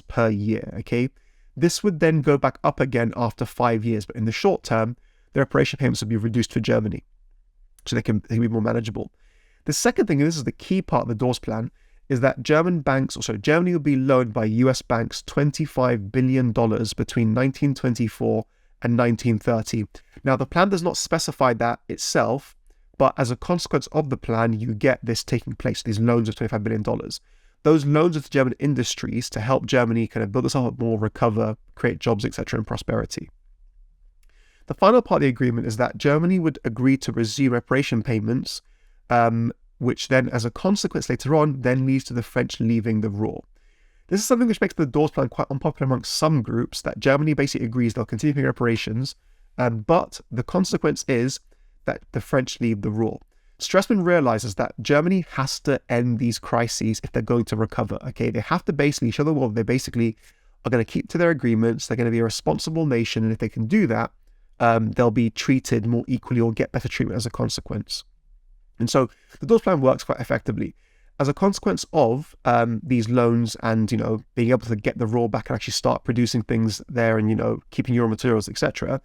per year. Okay, this would then go back up again after 5 years, but in the short term, the reparation payments would be reduced for Germany, so they can be more manageable. The second thing, and this is the key part of the Dawes Plan, is that Germany will be loaned by US banks $25 billion between 1924 and 1930. Now, the plan does not specify that itself, but as a consequence of the plan, you get this taking place, these loans of $25 billion. Those loans are to German industries to help Germany kind of build itself up more, recover, create jobs, etc., and prosperity. The final part of the agreement is that Germany would agree to resume reparation payments, which then, as a consequence later on, then leads to the French leaving the Ruhr. This is something which makes the Dawes Plan quite unpopular amongst some groups, that Germany basically agrees they'll continue paying reparations, but the consequence is that the French leave the Ruhr. Stressman realizes that Germany has to end these crises if they're going to recover. Okay, they have to basically show the world they basically are going to keep to their agreements, they're going to be a responsible nation, and if they can do that, they'll be treated more equally or get better treatment as a consequence. And so the Dawes Plan works quite effectively. As a consequence of these loans and, being able to get the Ruhr back and actually start producing things there and, keeping your materials, etc.,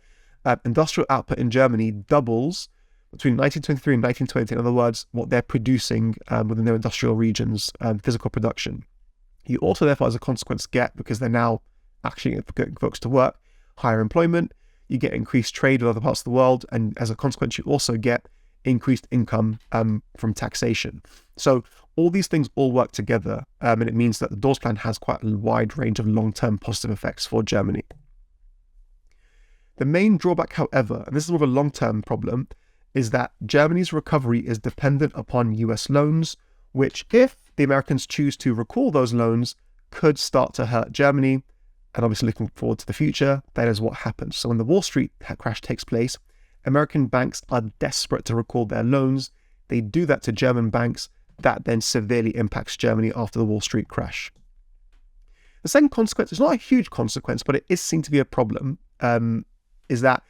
industrial output in Germany doubles between 1923 and 1920. In other words, what they're producing within their industrial regions, physical production. You also, therefore, as a consequence, get, because they're now actually getting folks to work, higher employment, you get increased trade with other parts of the world, and as a consequence, you also get increased income from taxation. So all these things all work together, and it means that the Dawes Plan has quite a wide range of long-term positive effects for Germany. The main drawback, however, and this is more of a long-term problem, is that Germany's recovery is dependent upon US loans, which, if the Americans choose to recall those loans, could start to hurt Germany. And obviously, looking forward to the future, that is what happens. So when the Wall Street crash takes place, American banks are desperate to recall their loans. They do that to German banks. That then severely impacts Germany after the Wall Street crash. The second consequence, it's not a huge consequence, but it is seen to be a problem, is that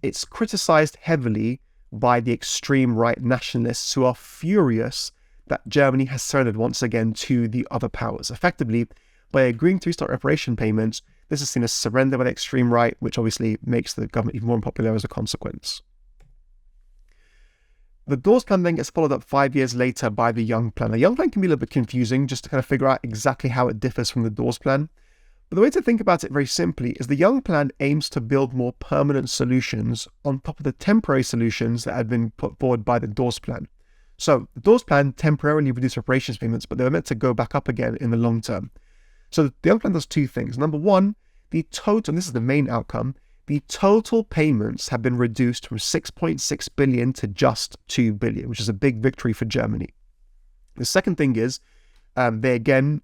it's criticized heavily by the extreme right nationalists who are furious that Germany has surrendered once again to the other powers. Effectively, by agreeing to restart reparation payments, this is seen as surrender by the extreme right, which obviously makes the government even more unpopular as a consequence. The Dawes Plan then gets followed up 5 years later by the Young Plan. The Young Plan can be a little bit confusing just to kind of figure out exactly how it differs from the Dawes Plan. But the way to think about it very simply is the Young Plan aims to build more permanent solutions on top of the temporary solutions that had been put forward by the Dawes Plan. So the Dawes Plan temporarily reduced reparations payments, but they were meant to go back up again in the long term. So the Young Plan does two things. Number one, the total, and this is the main outcome, the total payments have been reduced from 6.6 billion to just 2 billion, which is a big victory for Germany. The second thing is they again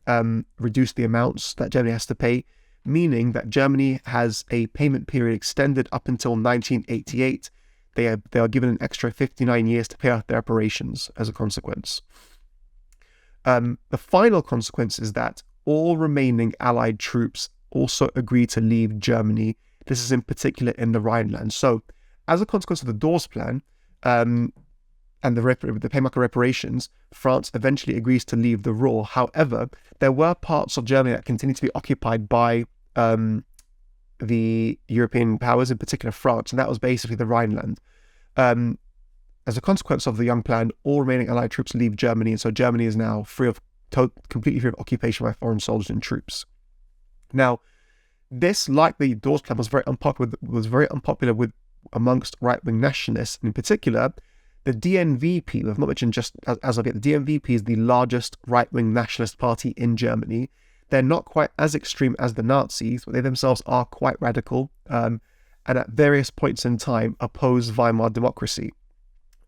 reduced the amounts that Germany has to pay, meaning that Germany has a payment period extended up until 1988. They are given an extra 59 years to pay out their reparations as a consequence. The final consequence is that all remaining Allied troops also agree to leave Germany. This is in particular in the Rhineland. So as a consequence of the Dawes Plan and the payment of reparations, France eventually agrees to leave the Ruhr. However, there were parts of Germany that continued to be occupied by the European powers, in particular France, and that was basically the Rhineland. As a consequence of the Young Plan, all remaining Allied troops leave Germany, and so Germany is now completely free of occupation by foreign soldiers and troops. Now, this, like the Dawes Plan, was very unpopular with amongst right-wing nationalists, and in particular, the DNVP. We've not mentioned just as of yet, the DNVP is the largest right-wing nationalist party in Germany. They're not quite as extreme as the Nazis, but they themselves are quite radical, and at various points in time oppose Weimar democracy.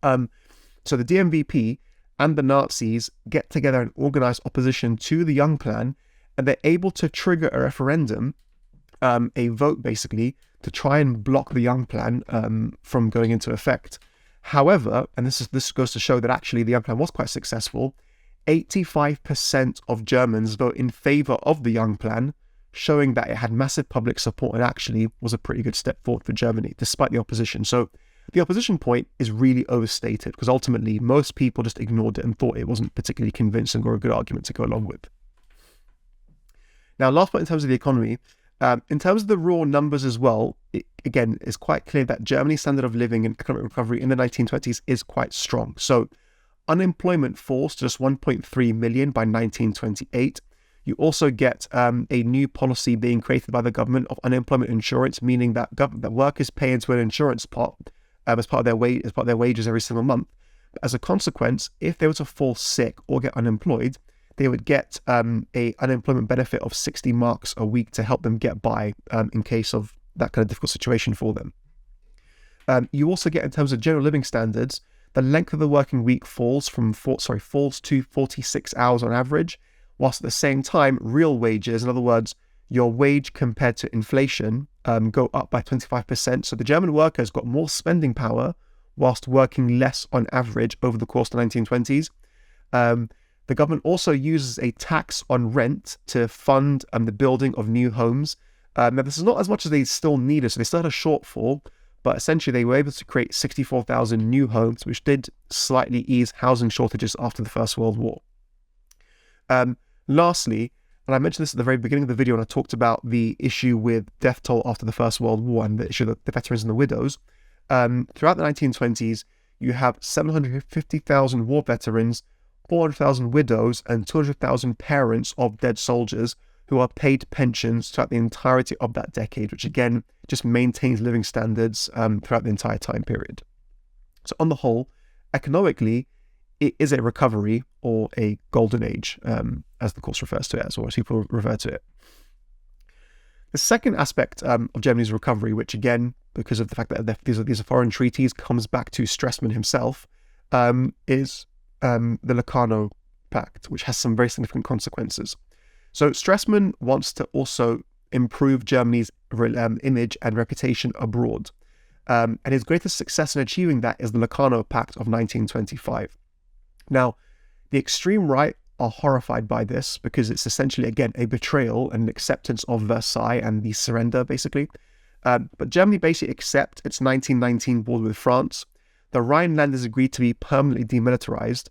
So the DNVP and the Nazis get together and organize opposition to the Young Plan, and they're able to trigger a referendum, a vote basically, to try and block the Young Plan from going into effect. However, and this goes to show that actually the Young Plan was quite successful, 85% of Germans vote in favor of the Young Plan, showing that it had massive public support and actually was a pretty good step forward for Germany, despite the opposition. So the opposition point is really overstated, because ultimately most people just ignored it and thought it wasn't particularly convincing or a good argument to go along with. Now, last point in terms of the economy, in terms of the raw numbers as well, again, it's quite clear that Germany's standard of living and economic recovery in the 1920s is quite strong. So unemployment falls to just 1.3 million by 1928. You also get a new policy being created by the government of unemployment insurance, meaning that workers pay into an insurance pot as part of their wages every single month. But as a consequence, if they were to fall sick or get unemployed, they would get a unemployment benefit of 60 marks a week to help them get by in case of that kind of difficult situation for them. You also get, in terms of general living standards, the length of the working week falls to 46 hours on average, whilst at the same time, real wages, in other words, your wage compared to inflation, go up by 25%. So the German workers got more spending power whilst working less on average over the course of the 1920s. The government also uses a tax on rent to fund the building of new homes. Now, this is not as much as they still needed, so they still had a shortfall, but essentially they were able to create 64,000 new homes, which did slightly ease housing shortages after the First World War. Lastly, and I mentioned this at the very beginning of the video when I talked about the issue with death toll after the First World War and the issue of the veterans and the widows, throughout the 1920s, you have 750,000 war veterans, 400,000 widows, and 200,000 parents of dead soldiers who are paid pensions throughout the entirety of that decade, which again just maintains living standards throughout the entire time period. So on the whole, economically, it is a recovery or a golden age, as the course refers to it, or as people refer to it. The second aspect of Germany's recovery, which again, because of the fact that these are foreign treaties, comes back to Stressman himself, is the Locarno Pact, which has some very significant consequences. So Stressman wants to also improve Germany's image and reputation abroad. And his greatest success in achieving that is the Locarno Pact of 1925. Now, the extreme right are horrified by this because it's essentially, again, a betrayal and an acceptance of Versailles and the surrender, basically. But Germany basically accepts its 1919 border with France. The Rhineland is agreed to be permanently demilitarized.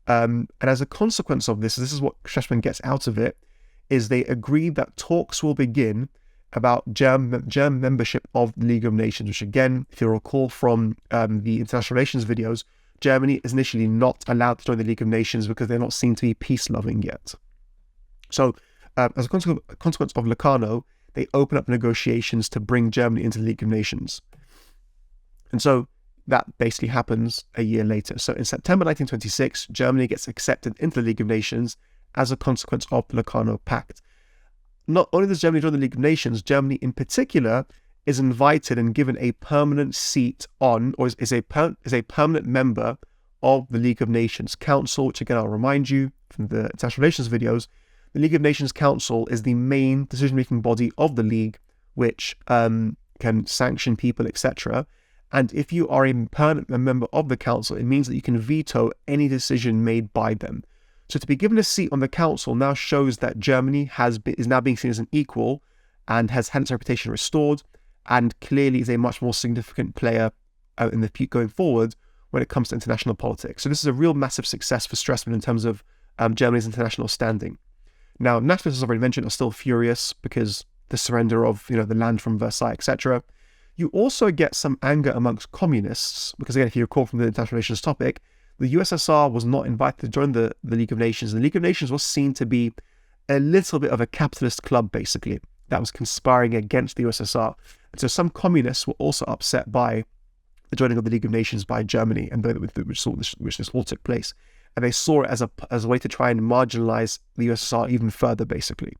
And as a consequence of this is what Stressman gets out of it, is they agree that talks will begin about German membership of the League of Nations, which again, if you recall from the international relations videos, Germany is initially not allowed to join the League of Nations because they're not seen to be peace-loving yet. So as a consequence of Locarno, they open up negotiations to bring Germany into the League of Nations. And so that basically happens a year later. So in September 1926, Germany gets accepted into the League of Nations as a consequence of the Locarno Pact. Not only does Germany join the League of Nations, Germany in particular is invited and given a permanent seat on, or is a permanent member of the League of Nations Council, which again, I'll remind you from the international relations videos, the League of Nations Council is the main decision-making body of the League, which can sanction people, etc. And if you are a permanent member of the Council, it means that you can veto any decision made by them. So to be given a seat on the Council now shows that Germany is now being seen as an equal and has had its reputation restored, and clearly is a much more significant player in the going forward when it comes to international politics. So this is a real massive success for Stressman in terms of Germany's international standing. Now, nationalists, as I've already mentioned, are still furious because the surrender of the land from Versailles, etc. You also get some anger amongst communists because, again, if you recall from the international relations topic, the USSR was not invited to join the League of Nations. The League of Nations was seen to be a little bit of a capitalist club, basically, that was conspiring against the USSR. And so some communists were also upset by the joining of the League of Nations by Germany, and which this all took place. And they saw it as a way to try and marginalize the USSR even further, basically.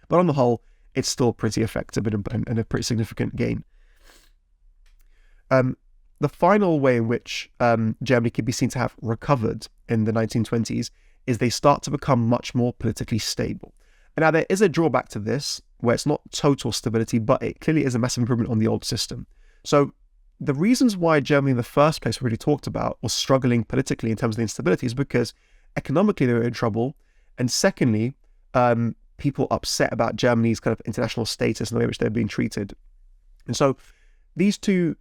But on the whole, it's still pretty effective and a pretty significant gain. The final way in which Germany can be seen to have recovered in the 1920s is they start to become much more politically stable. And now there is a drawback to this, where it's not total stability, but it clearly is a massive improvement on the old system. So the reasons why Germany in the first place we already talked about was struggling politically in terms of the instability is because economically they were in trouble, and secondly, people upset about Germany's kind of international status and the way in which they're being treated. And so these two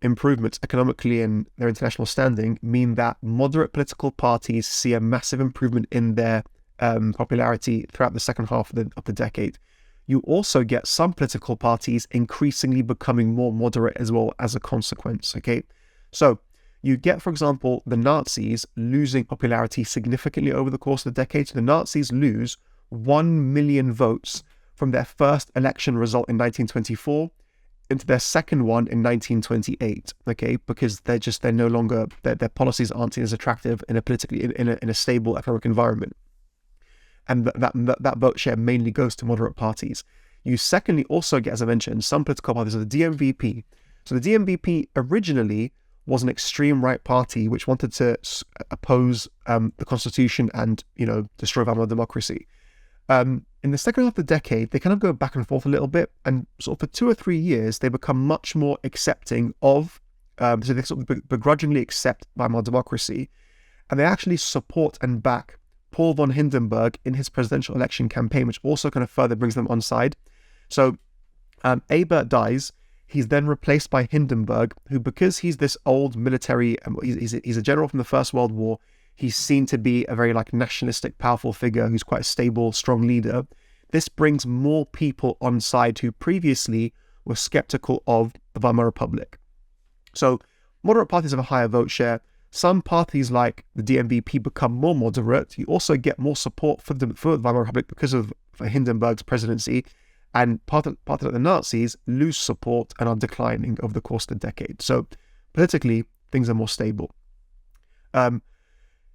improvements economically and their international standing mean that moderate political parties see a massive improvement in their popularity throughout the second half of the decade. You also get some political parties increasingly becoming more moderate as well as a consequence, okay? So you get, for example, the Nazis losing popularity significantly over the course of the decade. So the Nazis lose 1 million votes from their first election result in 1924 into their second one in 1928, okay? Because they're no longer, their policies aren't seen as attractive in a stable economic environment. And that vote share mainly goes to moderate parties. You secondly also get, as I mentioned, some political parties, so the DMVP. So the DMVP originally was an extreme right party which wanted to oppose the constitution and, destroy Weimar democracy. In the second half of the decade, they kind of go back and forth a little bit, and sort of for 2 or 3 years, they become much more accepting of, so they sort of begrudgingly accept Weimar democracy, and they actually support and back Paul von Hindenburg in his presidential election campaign, which also kind of further brings them on side. So Ebert dies. He's then replaced by Hindenburg, who, because he's this old military, he's a general from the First World War, he's seen to be a very nationalistic, powerful figure who's quite a stable, strong leader. This brings more people on side who previously were skeptical of the Weimar Republic. So moderate parties have a higher vote share. Some parties like the DMVP become more moderate. You also get more support for the Weimar Republic because of Hindenburg's presidency, and parties like the Nazis lose support and are declining over the course of the decade. So politically, things are more stable.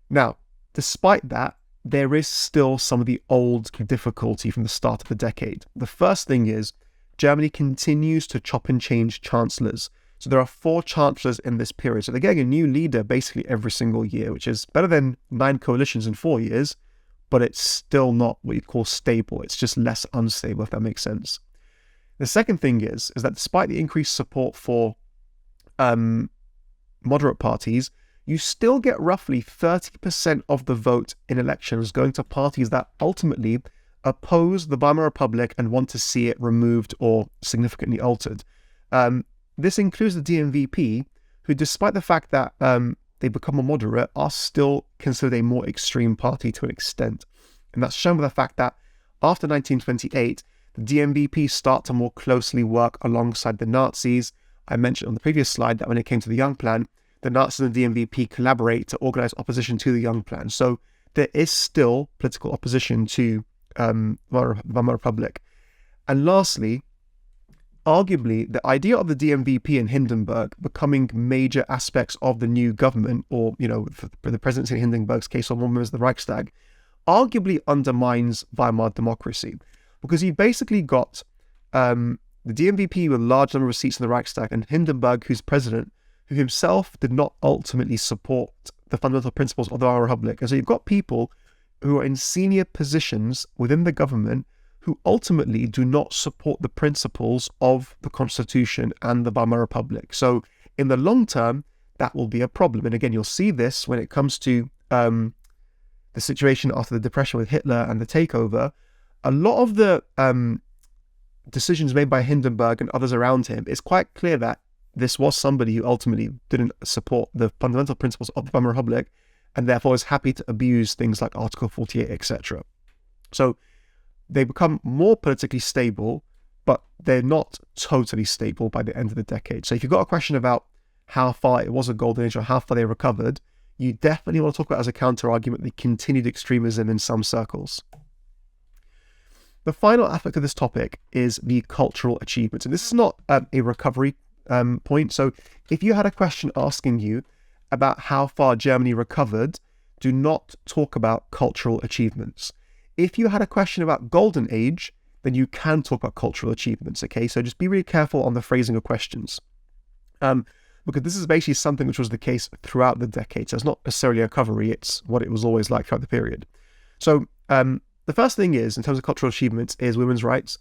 Now, despite that, there is still some of the old difficulty from the start of the decade. The first thing is Germany continues to chop and change chancellors. So there are 4 chancellors in this period. So they're getting a new leader basically every single year, which is better than 9 coalitions in 4 years, but it's still not what you'd call stable. It's just less unstable, if that makes sense. The second thing is that despite the increased support for moderate parties, you still get roughly 30% of the vote in elections going to parties that ultimately oppose the Weimar Republic and want to see it removed or significantly altered. This includes the DMVP, who, despite the fact that they become more moderate, are still considered a more extreme party to an extent. And that's shown by the fact that after 1928, the DMVP start to more closely work alongside the Nazis. I mentioned on the previous slide that when it came to the Young Plan, the Nazis and the DMVP collaborate to organize opposition to the Young Plan. So there is still political opposition to the Weimar Republic. And lastly, arguably, the idea of the DMVP and Hindenburg becoming major aspects of the new government, or, for the presidency in Hindenburg's case, or more members of the Reichstag, arguably undermines Weimar democracy. Because you basically got the DMVP with a large number of seats in the Reichstag, and Hindenburg, who's president, who himself did not ultimately support the fundamental principles of the Weimar Republic. And so you've got people who are in senior positions within the government who ultimately do not support the principles of the Constitution and the Weimar Republic. So in the long term, that will be a problem. And again, you'll see this when it comes to the situation after the Depression with Hitler and the takeover. A lot of the decisions made by Hindenburg and others around him, it's quite clear that this was somebody who ultimately didn't support the fundamental principles of the Weimar Republic, and therefore is happy to abuse things like Article 48, etc. So they become more politically stable, but they're not totally stable by the end of the decade. So if you've got a question about how far it was a golden age or how far they recovered, you definitely want to talk about as a counter-argument the continued extremism in some circles. The final aspect of this topic is the cultural achievements. And this is not a recovery point. So if you had a question asking you about how far Germany recovered, do not talk about cultural achievements. If you had a question about golden age, then you can talk about cultural achievements, okay? So just be really careful on the phrasing of questions. Because this is basically something which was the case throughout the decade. So it's not necessarily a recovery, it's what it was always like throughout the period. So the first thing is, in terms of cultural achievements, is women's rights.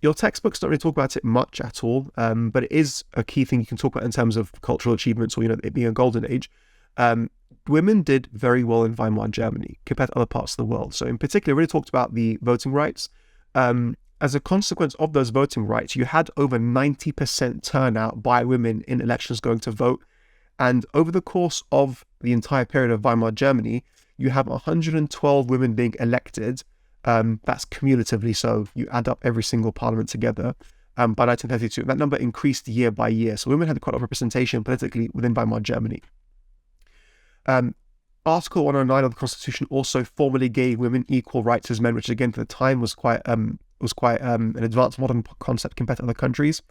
Your textbooks don't really talk about it much at all, but it is a key thing you can talk about in terms of cultural achievements, or, it being a golden age. Women did very well in Weimar Germany compared to other parts of the world. So in particular, we really talked about the voting rights. As a consequence of those voting rights, you had over 90% turnout by women in elections going to vote. And over the course of the entire period of Weimar Germany, you have 112 women being elected. That's cumulatively, so you add up every single parliament together by 1932. That number increased year by year. So women had quite a lot of representation politically within Weimar Germany. Article 109 of the Constitution also formally gave women equal rights as men, which again for the time was quite an advanced modern concept compared to other countries.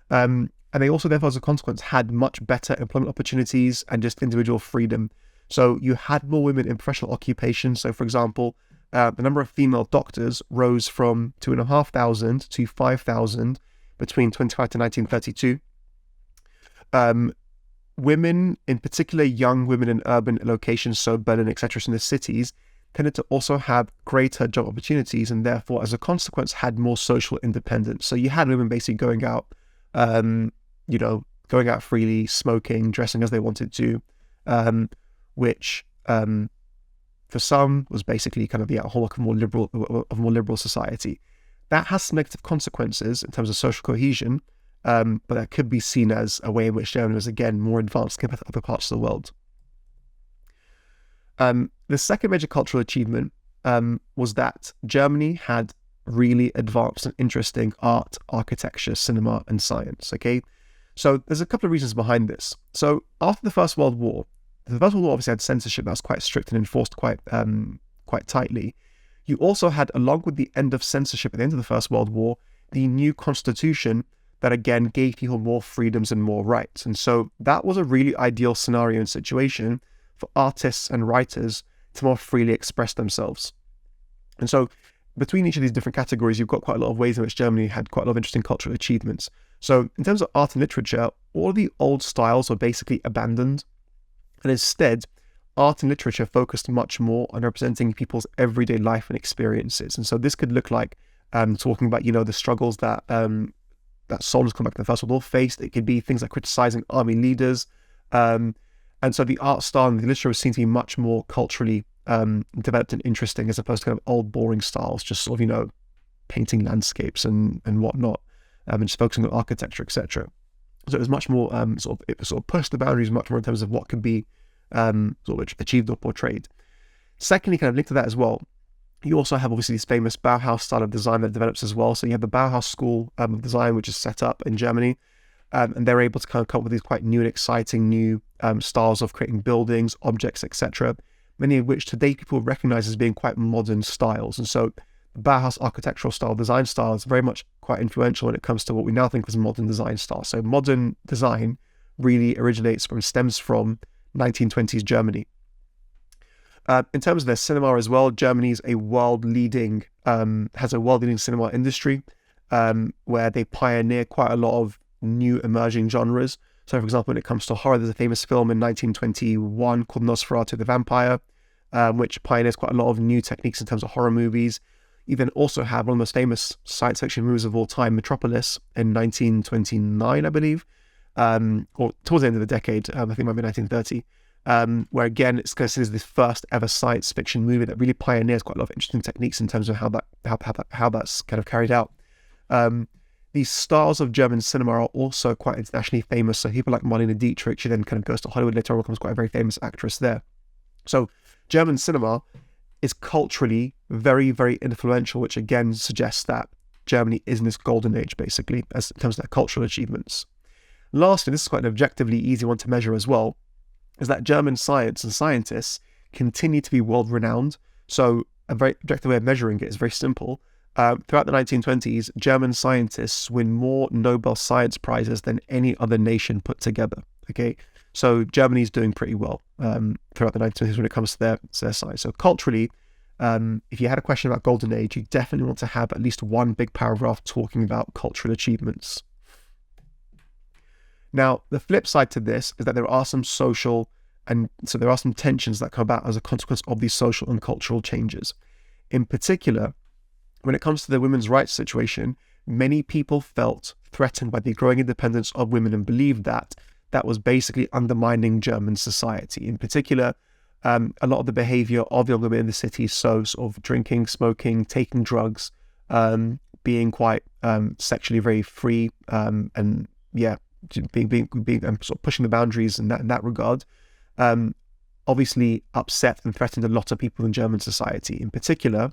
And they also, therefore, as a consequence, had much better employment opportunities and just individual freedom. So you had more women in professional occupations. So, for example, the number of female doctors rose from 2,500 to 5,000 between 25 to 1932. Women, in particular young women in urban locations, so Berlin, etc., in the cities, tended to also have greater job opportunities and therefore, as a consequence, had more social independence. So you had women basically going out freely, smoking, dressing as they wanted to, which for some was basically kind of the hallmark of a more liberal society. That has some negative consequences in terms of social cohesion, but that could be seen as a way in which Germany was again more advanced compared to other parts of the world. The second major cultural achievement was that Germany had really advanced and interesting art, architecture, cinema, and science. Okay, so there's a couple of reasons behind this. So after the First World War, obviously had censorship that was quite strict and enforced quite tightly. You also had, along with the end of censorship at the end of the First World War, the new constitution that again gave people more freedoms and more rights. And so that was a really ideal scenario and situation for artists and writers to more freely express themselves. And so between each of these different categories, you've got quite a lot of ways in which Germany had quite a lot of interesting cultural achievements. So in terms of art and literature, all the old styles were basically abandoned. And instead, art and literature focused much more on representing people's everyday life and experiences. And so this could look like talking about, the struggles that soldiers come back to the First World War faced. It could be things like criticizing army leaders. And so the art style and the literature was seen to be much more culturally developed and interesting, as opposed to kind of old, boring styles, just sort of, painting landscapes and whatnot, and just focusing on architecture, etc. So it was much more it sort of pushed the boundaries much more in terms of what could be sort of achieved or portrayed. Secondly, kind of linked to that as well, you also have obviously this famous Bauhaus style of design that develops as well. So you have the Bauhaus school of design, which is set up in Germany, and they're able to kind of come up with these quite new and exciting new styles of creating buildings, objects, etc. Many of which today people recognize as being quite modern styles. And so Bauhaus architectural style, design style, is very much quite influential when it comes to what we now think of as modern design style. So modern design really stems from 1920s Germany. In terms of their cinema as well, Germany is has a world-leading cinema industry, where they pioneer quite a lot of new emerging genres. So, for example, when it comes to horror, there's a famous film in 1921 called Nosferatu the Vampire, which pioneers quite a lot of new techniques in terms of horror movies. You then also have one of the most famous science fiction movies of all time, Metropolis, in 1929, I believe, or towards the end of the decade, I think it might be 1930, where again, it's considered the first ever science fiction movie that really pioneers quite a lot of interesting techniques in terms of how that's kind of carried out. These stars of German cinema are also quite internationally famous. So people like Marlene Dietrich, she then kind of goes to Hollywood later on, becomes quite a very famous actress there. So German cinema is culturally very, very influential, which again suggests that Germany is in this golden age, basically, as in terms of their cultural achievements. Lastly, this is quite an objectively easy one to measure as well, is that German science and scientists continue to be world-renowned. So a very objective way of measuring it is very simple. Throughout the 1920s, German scientists win more Nobel Science Prizes than any other nation put together. Okay, so Germany's doing pretty well throughout the 1920s when it comes to their science. So culturally, if you had a question about Golden Age, you definitely want to have at least one big paragraph talking about cultural achievements. Now, the flip side to this is that there are some social and so there are some tensions that come about as a consequence of these social and cultural changes. In particular, when it comes to the women's rights situation, many people felt threatened by the growing independence of women and believed that that was basically undermining German society. In particular, a lot of the behavior of young women in the city, so sort of drinking, smoking, taking drugs, being quite sexually very free, and yeah, being sort of pushing the boundaries in that regard, obviously upset and threatened a lot of people in German society. In particular,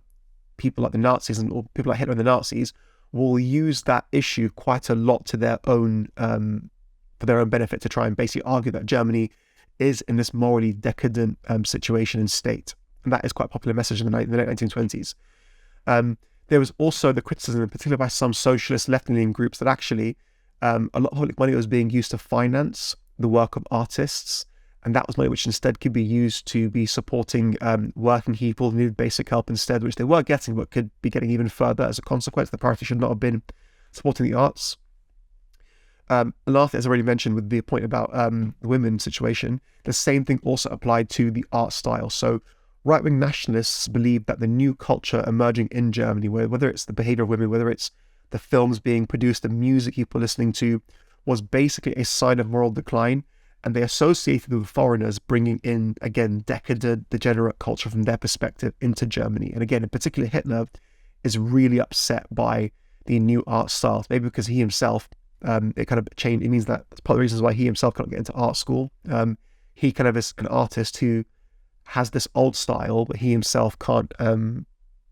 people like the Nazis or people like Hitler and the Nazis will use that issue quite a lot to their own for their own benefit, to try and basically argue that Germany is in this morally decadent situation and state. And that is quite a popular message in the late 1920s. There was also the criticism, in particular by some socialist left-leaning groups, that actually a lot of public money was being used to finance the work of artists, and that was money which instead could be used to be supporting working people who needed basic help instead, which they were getting, but could be getting even further as a consequence. The priority should not have been supporting the arts. Lastly, as I already mentioned with the point about the women's situation, the same thing also applied to the art style. So right-wing nationalists believe that the new culture emerging in Germany, whether it's the behavior of women, whether it's the films being produced, the music people are listening to, was basically a sign of moral decline. And they associated with foreigners bringing in, again, decadent, degenerate culture from their perspective into Germany. And again, in particular, Hitler is really upset by the new art styles, maybe because he himself, it kind of changed. It means that that's part of the reasons why he himself can't get into art school. He kind of is an artist who has this old style, but he himself can't,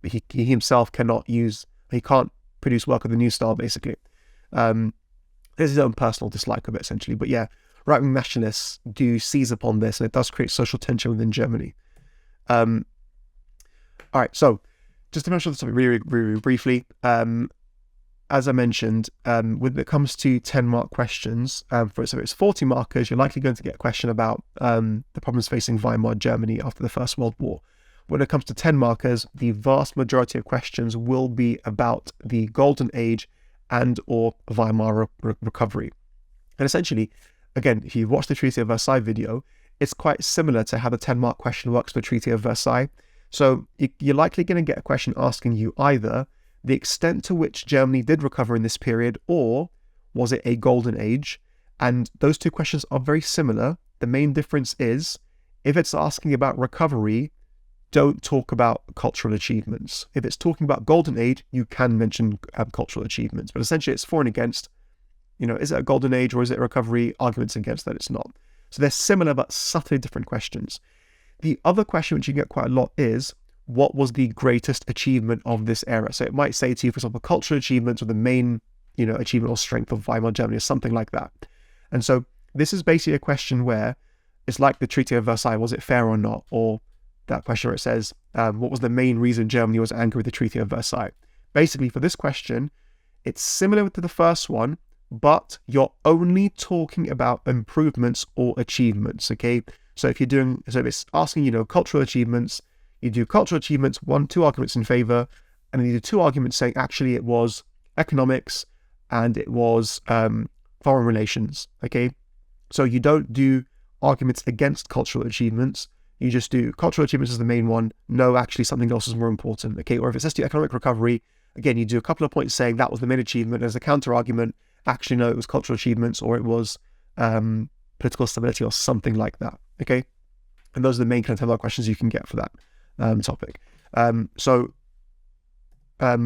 he himself cannot use, he can't produce work of the new style, basically. There's his own personal dislike of it, essentially. But yeah, right-wing nationalists do seize upon this, and it does create social tension within Germany. All right, so just to mention this topic really, really briefly, as I mentioned, when it comes to 10-mark questions, so it's 40 markers, you're likely going to get a question about the problems facing Weimar Germany after the First World War. When it comes to 10 markers, the vast majority of questions will be about the Golden Age and or Weimar recovery. And essentially, again, if you watch the Treaty of Versailles video, it's quite similar to how the 10-mark question works for the Treaty of Versailles. So you're likely going to get a question asking you either the extent to which Germany did recover in this period, or was it a golden age? And those two questions are very similar. The main difference is, if it's asking about recovery, don't talk about cultural achievements. If it's talking about golden age, you can mention cultural achievements. But essentially, it's for and against. You know, is it a golden age or is it a recovery? Arguments against that it's not. So they're similar but subtly different questions. The other question which you get quite a lot is, what was the greatest achievement of this era? So it might say to you, for example, cultural achievements were the main, achievement or strength of Weimar Germany or something like that. And so this is basically a question where it's like the Treaty of Versailles, was it fair or not? Or that question where it says, what was the main reason Germany was angry with the Treaty of Versailles? Basically, for this question, it's similar to the first one, but you're only talking about improvements or achievements, okay? So if it's asking, cultural achievements, you do cultural achievements, 2 arguments in favor, and then you do 2 arguments saying actually it was economics and it was foreign relations, okay? So you don't do arguments against cultural achievements, you just do cultural achievements as the main one, no, actually something else is more important, okay? Or if it says to economic recovery, again, you do a couple of points saying that was the main achievement as a counter argument, actually no, it was cultural achievements, or it was political stability or something like that, okay? And those are the main kind of 10 questions you can get for that topic. So I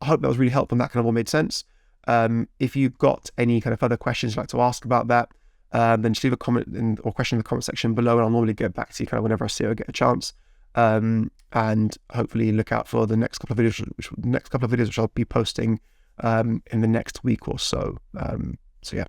hope that was really helpful and that kind of all made sense. If you've got any kind of further questions you'd like to ask about that, then just leave a comment or question in the comment section below, and I'll normally get back to you kind of whenever I see or get a chance. And hopefully look out for the next couple of videos, which I'll be posting in the next week or so. So yeah.